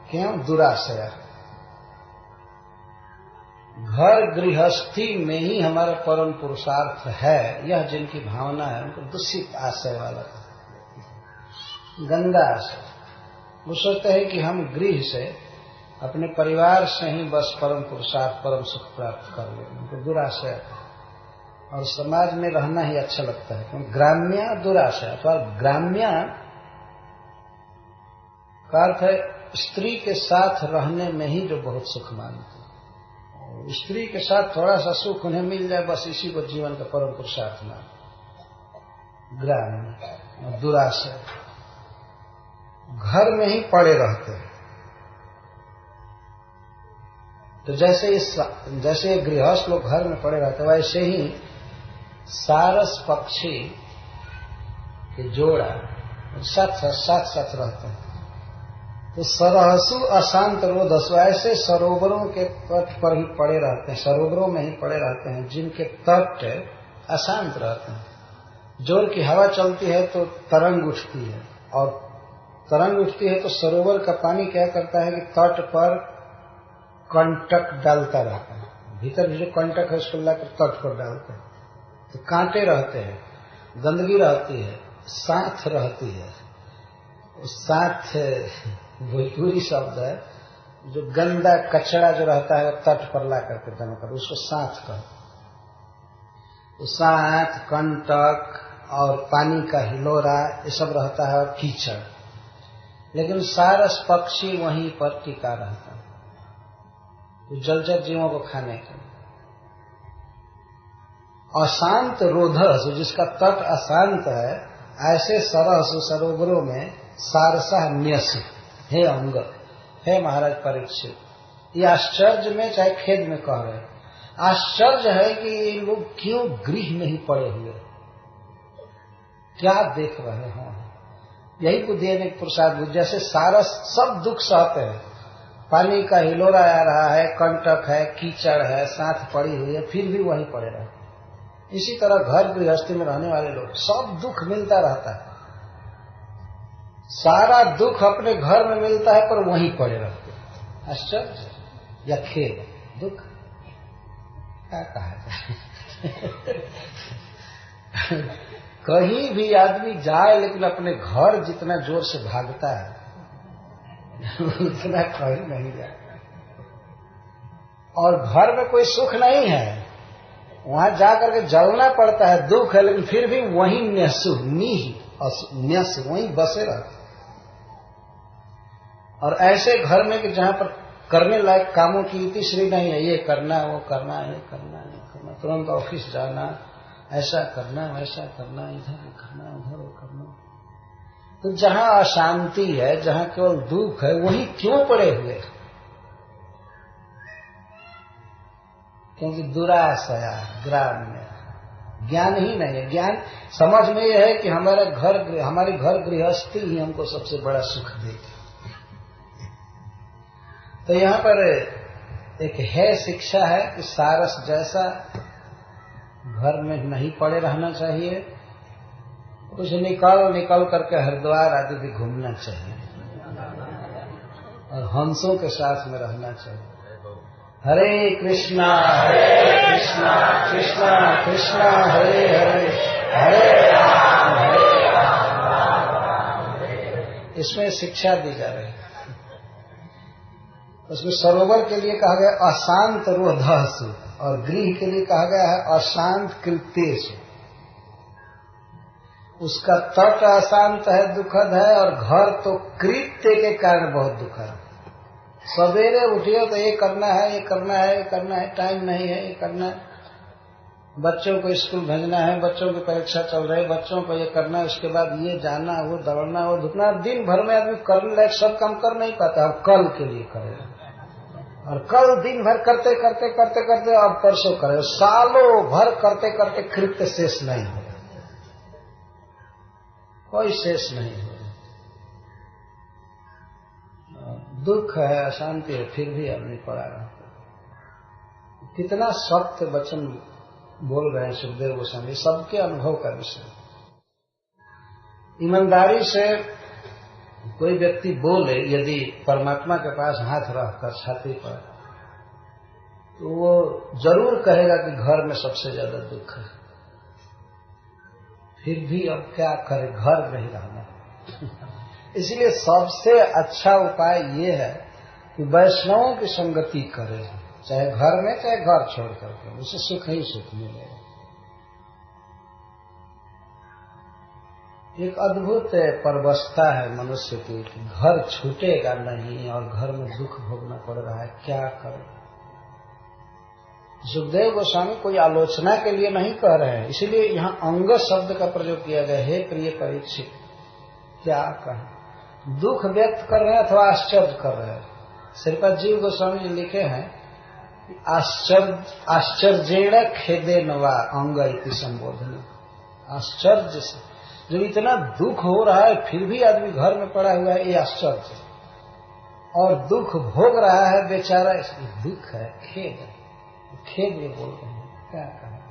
क्यों? दुराशया। घर गृहस्थी में ही हमारा परम पुरुषार्थ है, यह जिनकी भावना है उनको दूषित आशय वाला, गंदा आशय। वो सोचते हैं कि हम गृह से अपने परिवार से ही बस परम पुरुषार्थ परम सुख प्राप्त कर लेंगे, उनको दुराशय। और समाज में रहना ही अच्छा लगता है क्योंकि ग्राम्य दुराशय अथवा ग्राम्य का अर्थ है स्त्री के साथ रहने में ही जो बहुत सुख मानते हैं। स्त्री के साथ थोड़ा सा सुख उन्हें मिल जाए बस इसी को जीवन का परम पुरुषार्थ मानते। ग्राम्य दुराशय घर में ही पड़े रहते हैं। तो जैसे गृहस्थ लोग घर में पड़े रहते वैसे ही सारस पक्षी के जोड़ा साथ रहते हैं। तो सरहसु अशांत रोधसु, ऐसे सरोवरों के तट पर ही पड़े रहते हैं, सरोवरों में ही पड़े रहते हैं जिनके तट अशांत रहते हैं। जोर की हवा चलती है तो तरंग उठती है और तरंग उठती है तो सरोवर का पानी क्या करता है कि तट पर कंटक डालता रहता है। भीतर जो कंटक है उसको लाकर तट पर डालते हैं तो कांटे रहते हैं, गंदगी रहती है, साथ रहती है। साथ भोजपुरी शब्द है, जो गंदा कचरा जो रहता है वो तट पर ला करके जमा कर उसको साथ कहते। तो साथ, कंटक और पानी का हिलोरा ये सब रहता है और कीचड़। लेकिन सारस पक्षी वहीं पर टिका रहता है तो जलचर जीवों को खाने के लिए। अशांत रोधस, जिसका तट अशांत है, ऐसे सरस सरोवरों में सारसा न्यस। हे अंग, हे महाराज परीक्षित, ये आश्चर्य में चाहे खेद में कह रहे, आश्चर्य है कि ये लोग क्यों गृह में ही पड़े हुए, क्या देख रहे हो। यही बुद्धि है पुरुषार्थ। जैसे सारस सब दुख सहते हैं, पानी का हिलोरा आ रहा है, कंटक है, कीचड़ है, साथ पड़ी हुई है, फिर भी वहीं पड़े रहते। इसी तरह घर गृहस्थी में रहने वाले लोग सब दुख मिलता रहता है, सारा दुख अपने घर में मिलता है पर वहीं पड़े रहते हैं। आश्चर्य या खेद, दुख क्या कहा जाए। कहीं भी आदमी जाए लेकिन अपने घर जितना जोर से भागता है उतना कहीं नहीं जाता। और घर में कोई सुख नहीं है, वहां जाकर के जलना पड़ता है, दुख है, लेकिन फिर भी वहीं न्यसु न्यस वहीं बसे रहते। और ऐसे घर में कि जहां पर करने लायक कामों की इतिश्री नहीं है, ये करना वो करना, ये करना ये करना, तुरंत ऑफिस जाना, ऐसा करना वैसा करना, इधर करना उधर वो करना। तो जहां अशांति है, जहां केवल दुख है, वहीं क्यों पड़े हुए? क्योंकि दुराशया ग्राम में ज्ञान ही नहीं है। ज्ञान समझ में यह है कि हमारी घर गृहस्थी ही हमको सबसे बड़ा सुख देगी। तो यहाँ पर एक है शिक्षा है कि सारस जैसा घर में नहीं पड़े रहना चाहिए, कुछ निकल करके हरिद्वार आदि भी घूमना चाहिए और हंसों के साथ में रहना चाहिए। हरे कृष्णा कृष्णा कृष्णा हरे हरे, हरे राम राम। इसमें शिक्षा दी जा रही है। उसमें सरोवर के लिए कहा गया अशांत रोधसु, और गृह के लिए कहा गया है अशांत कृत्येषु। उसका तट अशांत है, दुखद है, और घर तो कृत्य के कारण बहुत दुखद है। सवेरे उठिए तो ये करना है, ये करना है, ये करना है, टाइम नहीं है, ये करना है, बच्चों को स्कूल भेजना है, बच्चों की परीक्षा चल रही है, बच्चों को ये करना है, उसके बाद ये जाना, वो दौड़ना, वो धुपना। दिन भर में आदमी करने लायक सब काम कर नहीं पाता, अब कल के लिए करेगा, और कल दिन भर करते करते करते करते अब परसों करे, सालों भर करते करते कृत्य शेष नहीं हो, कोई शेष नहीं हो। दुख है, अशांति है, फिर भी आदमी पड़ा रहा। कितना सत्य वचन बोल रहे हैं सुखदेव गोस्वामी, सबके अनुभव का विषय। ईमानदारी से कोई व्यक्ति बोले यदि परमात्मा के पास हाथ रखकर छाती पर, तो वो जरूर कहेगा कि घर में सबसे ज्यादा दुख है, फिर भी अब क्या करे, घर नहीं रहना। इसलिए सबसे अच्छा उपाय ये है कि वैष्णवों की संगति करे, चाहे घर में चाहे घर छोड़ करके, उसे सुख ही सुख मिलेगा। एक अद्भुत परवस्था है मनुष्य की, घर छूटेगा नहीं और घर में दुख भोगना पड़ रहा है, क्या करे। सुखदेव गोस्वामी कोई आलोचना के लिए नहीं कह रहे हैं, इसलिए यहाँ अंग शब्द का प्रयोग किया गया। हे प्रिय परीक्षित, क्या कहें, दुख व्यक्त कर रहे हैं अथवा आश्चर्य कर रहे हैं। श्रीपाद जीव गोस्वामी जी लिखे हैं, आश्चर्येण खेदेन वा अंग इति संबोधन। आश्चर्य से, जब इतना दुख हो रहा है फिर भी आदमी घर में पड़ा हुआ है, ये आश्चर्य। और दुख भोग रहा है बेचारा, इसलिए दुख है, खेद है, खेद में बोल रहे हैं, क्या कहें।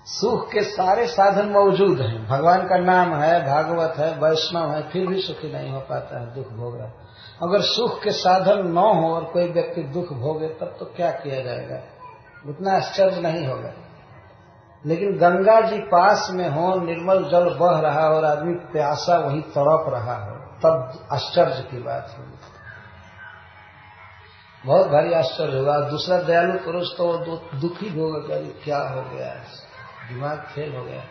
सुख के सारे साधन मौजूद हैं, भगवान का नाम है, भागवत है, वैष्णव है, फिर भी सुखी नहीं हो पाता है, दुख भोग रहा है। अगर सुख के साधन न हो और कोई व्यक्ति दुख भोगे तब तो क्या किया जाएगा, उतना आश्चर्य नहीं होगा। लेकिन गंगा जी पास में हो, निर्मल जल बह रहा हो और आदमी प्यासा वहीं तड़प रहा हो, तब आश्चर्य की बात होगी, बहुत भारी आश्चर्य होगा। दूसरा दयालु पुरुष तो दुखी होगा, क्या हो गया, दिमाग फेल हो गया।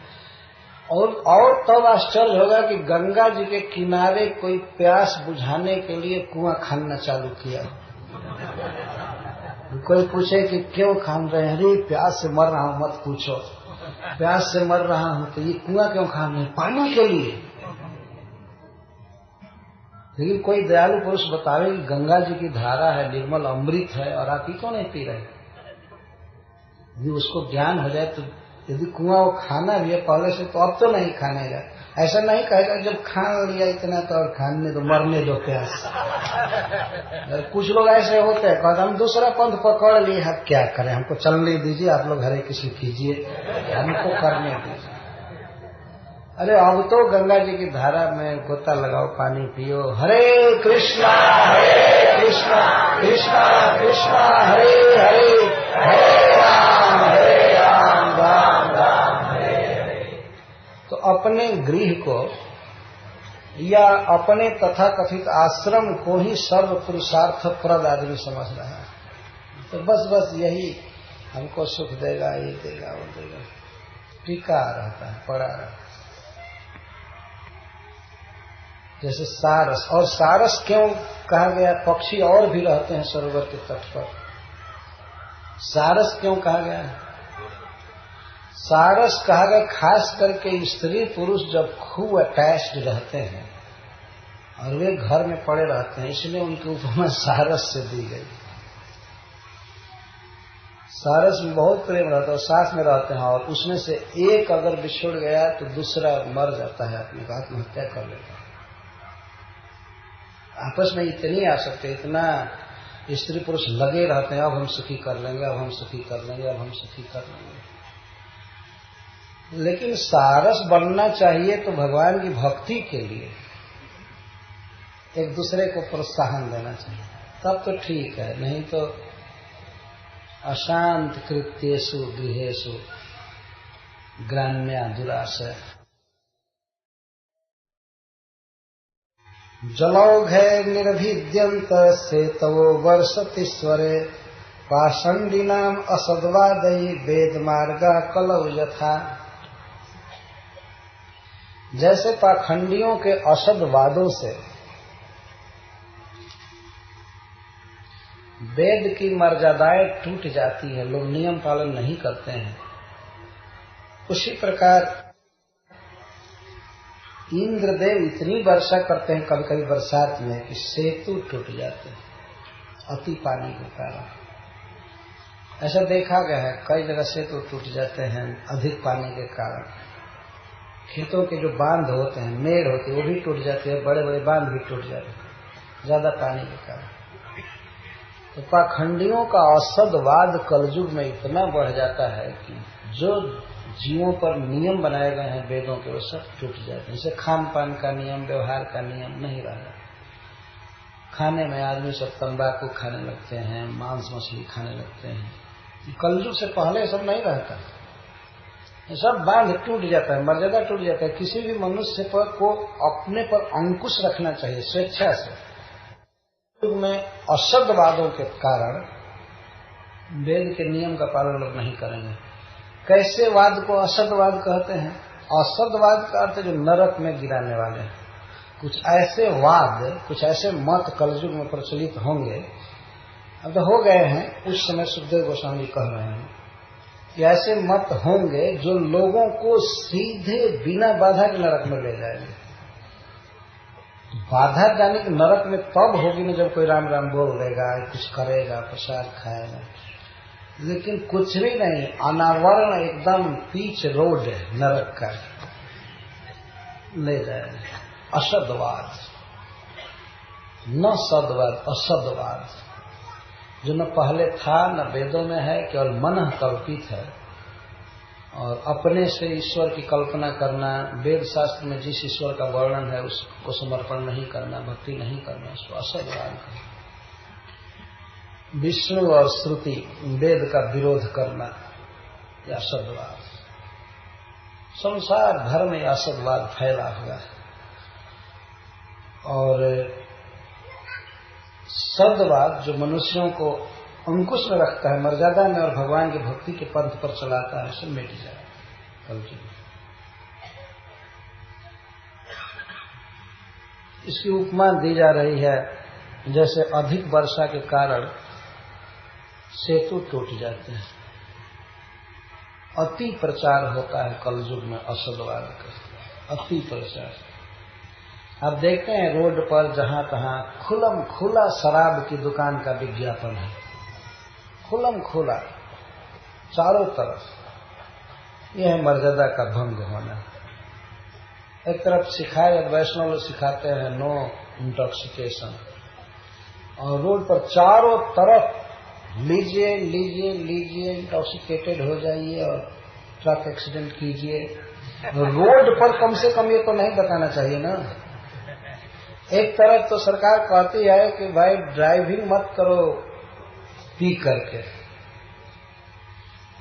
और तब आश्चर्य होगा कि गंगा जी के किनारे कोई प्यास बुझाने के लिए कुआं खानना चालू किया। कोई पूछे कि क्यों खान रहे हैं, अरे प्यास से मर रहा हूं, मत पूछो, प्यास से मर रहा हूं। तो ये कुआं क्यों खान रहे हैं, पानी के लिए। लेकिन कोई दयालु पुरुष बतावे कि गंगा जी की धारा है, निर्मल अमृत है, और आप ही क्यों नहीं पी रहे। यदि उसको ज्ञान हो जाए तो यदि कुआं वो खाना भी है पहले से, तो अब तो नहीं खानेगा। ऐसा नहीं कहेगा जब खान लिया इतना तो और खाने दो, मरने दो प्यास। कुछ लोग ऐसे होते हैं, कहते हम दूसरा पंथ पकड़ लिए, अब क्या करें, हमको चलने दीजिए, आप लोग हरे कृष्ण कीजिए, हमको करने दीजिए। अरे अब तो गंगा जी की धारा में गोता लगाओ, पानी पियो, हरे कृष्णा कृष्णा कृष्णा हरे हरे, हरे राम राम राम हरे हरे। तो अपने गृह को या अपने तथाकथित आश्रम को ही सर्व पुरुषार्थ प्रद आदमी समझ रहा है। तो बस यही हमको सुख देगा, ये देगा, वो देगा, टिका रहता है, पड़ा रहता है। जैसे सारस, और सारस क्यों कहा गया, पक्षी और भी रहते हैं सरोवर के तट पर, सारस क्यों कहा गया, सारस कहा गया खास करके स्त्री पुरुष जब खूब अटैच्ड रहते हैं और वे घर में पड़े रहते हैं, इसलिए उनकी उपमा सारस से दी गई। सारस में बहुत प्रेम रहता है, साथ में रहते हैं, और उसमें से एक अगर बिछुड़ गया तो दूसरा मर जाता है, अपनी आत्महत्या कर लेता है। आपस में इतनी आसक्ति, इतना स्त्री पुरुष लगे रहते हैं, अब हम सुखी कर लेंगे, अब हम सुखी कर लेंगे, अब हम सुखी कर लेंगे। लेकिन सारस बनना चाहिए तो भगवान की भक्ति के लिए एक दूसरे को प्रोत्साहन देना चाहिए, तब तो ठीक है, नहीं तो अशांत कृत्येषु गृहेषु ग्राम्या दुराशय। जलौघे निर्भिद्यन्त सेतवो वर्षतीश्वरे पाषंडिनाम असद्वादयी वेद मार्गा कलौ यथा। जैसे पाखंडियों के असदवादों से वेद की मर्यादाएं टूट जाती है, लोग नियम पालन नहीं करते हैं, उसी प्रकार इंद्रदेव इतनी वर्षा करते हैं कभी कभी बरसात में कि सेतु टूट जाते हैं अति पानी के कारण। ऐसा देखा गया है, कई जगह सेतु टूट जाते हैं अधिक पानी के कारण। खेतों के जो बांध होते हैं, मेड़ होती है, वो भी टूट जाते हैं, बड़े बड़े बांध भी टूट जाते हैं ज्यादा पानी के कारण। तो पाखंडियों का असदवाद कलयुग में इतना बढ़ जाता है कि जो जीवों पर नियम बनाए गए हैं वेदों के, वो सब टूट जाते हैं। जैसे खान पान का नियम, व्यवहार का नियम नहीं रहा। खाने में आदमी सब तंबाकू खाने लगते हैं, मांस मछली खाने लगते हैं। कलयुग से पहले सब नहीं रहता, सब बांध टूट जाता है, मर्यादा टूट जाता है। किसी भी मनुष्य पर को अपने पर अंकुश रखना चाहिए स्वेच्छा से। में असदवादों के कारण वेद के नियम का पालन लोग नहीं करेंगे। कैसे वाद को असदवाद कहते हैं? असदवाद का अर्थ जो नरक में गिराने वाले हैं। कुछ ऐसे वाद, कुछ ऐसे मत कलयुग में प्रचलित होंगे, अब तो हो गए हैं, उस समय सुखदेव गोस्वामी कह रहे हैं कि ऐसे मत होंगे जो लोगों को सीधे बिना बाधा के नरक में ले जाएंगे। बाधा जाने की नरक में तब होगी ना जब कोई राम राम बोल देगा, कुछ करेगा, प्रसाद खाएगा, लेकिन कुछ भी नहीं, अनावरण एकदम पीच रोड है नरक का, ले जाएगा। असदवाद, न सदवाद, असदवाद, जो न पहले था न वेदों में है, केवल मन कल्पित है। और अपने से ईश्वर की कल्पना करना, वेद शास्त्र में जिस ईश्वर का वर्णन है उसको समर्पण नहीं करना, भक्ति नहीं करना, उसको असदवाद है। विष्णु और श्रुति वेद का विरोध करना, यह असदवाद। संसार भर में असदवाद फैला हुआ है। और सदवाद जो मनुष्यों को अंकुश में रखता है, मर्यादा में, और भगवान की भक्ति के पंथ पर चलाता है, सब मिट जाए कलयुग में। इसकी उपमा दी जा रही है जैसे अधिक वर्षा के कारण सेतु टूट जाते हैं। अति प्रचार होता है कलयुग में असदवाद का, अति प्रचार। आप देखते हैं रोड पर जहां तहां खुलम खुला शराब की दुकान का विज्ञापन है, खुलम खुला चारों तरफ। यह मर्यादा का भंग होना। एक तरफ सिखाए, वैष्णव लोग सिखाते हैं नो इंटॉक्सिकेशन, और रोड पर चारों तरफ लीजिए लीजिए लीजिए, इंटॉक्सिकेटेड हो जाइए और ट्रक एक्सीडेंट कीजिए। रोड पर कम से कम ये तो नहीं बताना चाहिए ना। एक तरफ तो सरकार कहती है कि भाई ड्राइविंग मत करो पी करके,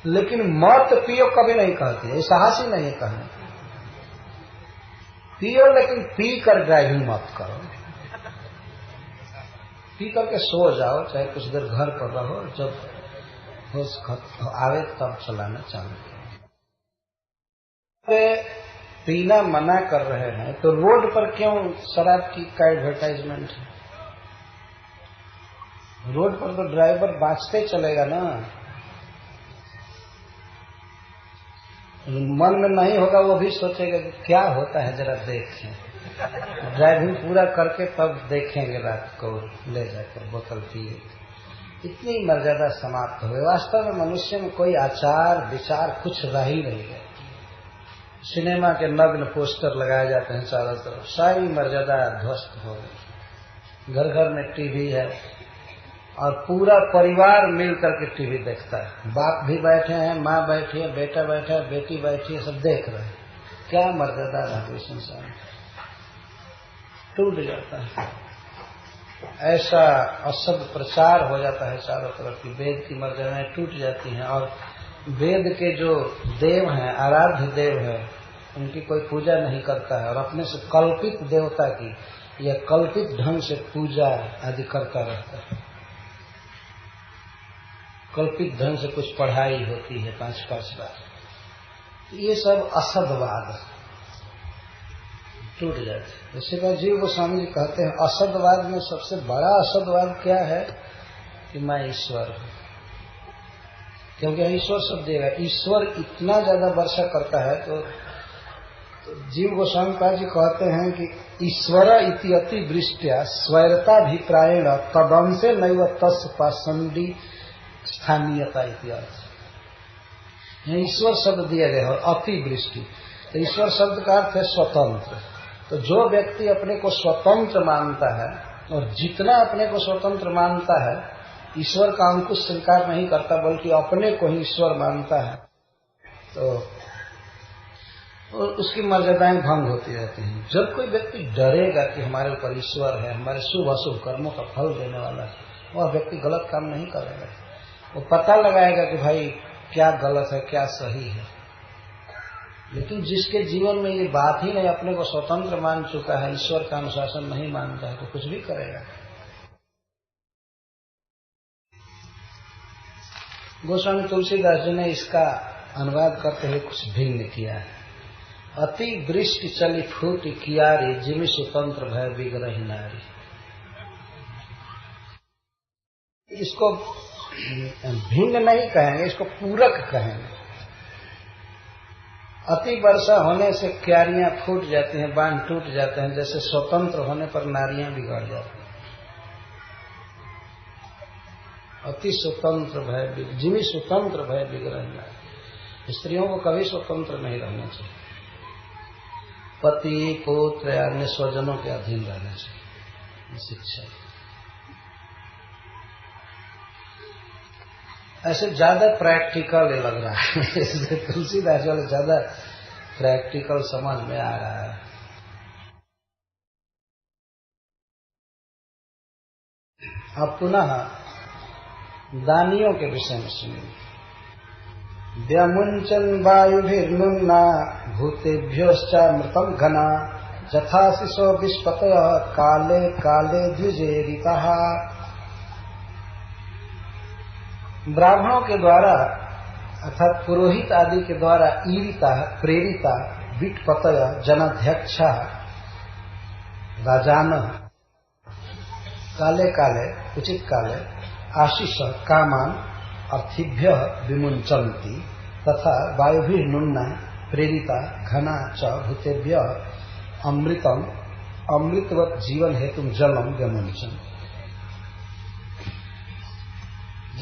लेकिन मत पियो कभी नहीं कहती है, साहस ही नहीं कहना। पियो लेकिन पी कर ड्राइविंग मत करो। पी करके सो जाओ, चाहे कुछ देर घर पर रहो, जब होश आवे तब चलाना चालू करो। पीना मना कर रहे हैं तो रोड पर क्यों शराब की का एडवर्टाइजमेंट है? रोड पर तो ड्राइवर बाँचते चलेगा ना। मन में नहीं होगा, वो भी सोचेगा कि क्या होता है जरा देखें। ड्राइविंग पूरा करके तब देखेंगे रात को ले जाकर बोतल पिए। इतनी मर्यादा समाप्त हो गई। वास्तव में मनुष्य में कोई आचार विचार कुछ रह ही नहीं गया। सिनेमा के नग्न पोस्टर लगाए जाते हैं चारों तरफ, सारी मर्यादा ध्वस्त हो गई। घर घर में टीवी है और पूरा परिवार मिल करके टीवी देखता है। बाप भी बैठे हैं, माँ बैठी है, बेटा बैठा है, बेटी बैठी है, सब देख रहे हैं। क्या मर्यादा रह गई संसार में, टूट जाता है। ऐसा असद प्रचार हो जाता है चारों तरफ की, वेद की मर्यादाएं टूट जाती हैं। और वेद के जो देव हैं, आराध्य देव है, उनकी कोई पूजा नहीं करता है, और अपने से कल्पित देवता की या कल्पित ढंग से पूजा आदि करता रहता है। कल्पित ढंग से कुछ पढ़ाई होती है 5-5 बार, ये सब असदवाद टूट जाते। इसी बात जीव गोस्वामी जी कहते हैं असदवाद में सबसे बड़ा असदवाद क्या है कि मैं ईश्वर हूं, क्योंकि ईश्वर शब्द देगा, ईश्वर इतना ज्यादा वर्षा करता है। तो जीव गोस्वामी पाद जी कहते हैं कि ईश्वर इति अति वृष्टिया स्वैरताभिप्रायेण तदंशे नैव तस् पाषंडी स्थानीयता इत्यादि। ईश्वर शब्द दिया गया और अति वृष्टि, तो ईश्वर शब्द का अर्थ है स्वतंत्र। तो जो व्यक्ति अपने को स्वतंत्र मानता है और जितना अपने को स्वतंत्र मानता है, ईश्वर का अंकुश स्वीकार नहीं करता बल्कि अपने को ही ईश्वर मानता है, तो उसकी मर्यादाएं भंग होती रहती हैं। जब कोई व्यक्ति डरेगा कि हमारे ऊपर ईश्वर है, हमारे शुभ अशुभ कर्मों का फल देने वाला है, वह व्यक्ति गलत काम नहीं करेगा। वो पता लगाएगा कि भाई क्या गलत है क्या सही है। लेकिन जिसके जीवन में ये बात ही नहीं, अपने को स्वतंत्र मान चुका है, ईश्वर का अनुशासन नहीं मानता है, तो कुछ भी करेगा। गोस्वामी तुलसीदास जी ने इसका अनुवाद करते हुए कुछ भिन्न किया है। अति वृष्टि चली फूट कियारी, जिमि स्वतंत्र भय विग्रही नारी। इसको भिन्न नहीं कहेंगे, इसको पूरक कहेंगे। अति वर्षा होने से क्यारियां फूट जाती हैं, बांध टूट जाते हैं, जैसे स्वतंत्र होने पर नारियां बिगड़ जाती हैं। अति स्वतंत्र भय, जिमी स्वतंत्र भय विग्रह नारी। स्त्रियों को कभी स्वतंत्र नहीं रहना चाहिए, पति पुत्र या अन्य स्वजनों के अधीन रहना चाहिए। शिक्षा ऐसे ज्यादा प्रैक्टिकल लग रहा है तुलसीदास वाले ज्यादा प्रैक्टिकल समझ में आ रहा है। अब पुनः दानियों के विषय में सुनिए। व्यमुंचन वायुभिर्नुन्ना भूतेभ्योश्चामृतम घना, जथाशिशो विस्पतय काले काले द्विजेरितः। ब्राह्मणों के द्वारा अर्थात पुरोहित आदि के द्वारा ईरिता प्रेरिता विटपतय जनाध्यक्षा राजान काले काले उचित काले आशीष कामान अर्थिभ्य विमुंचन्ति, तथा वायुभिर्नुन्ना प्रेरिता घना च भूतेभ्य अमृतम अमृतवत जीवन हेतु जलम व्यमुंचन्ति।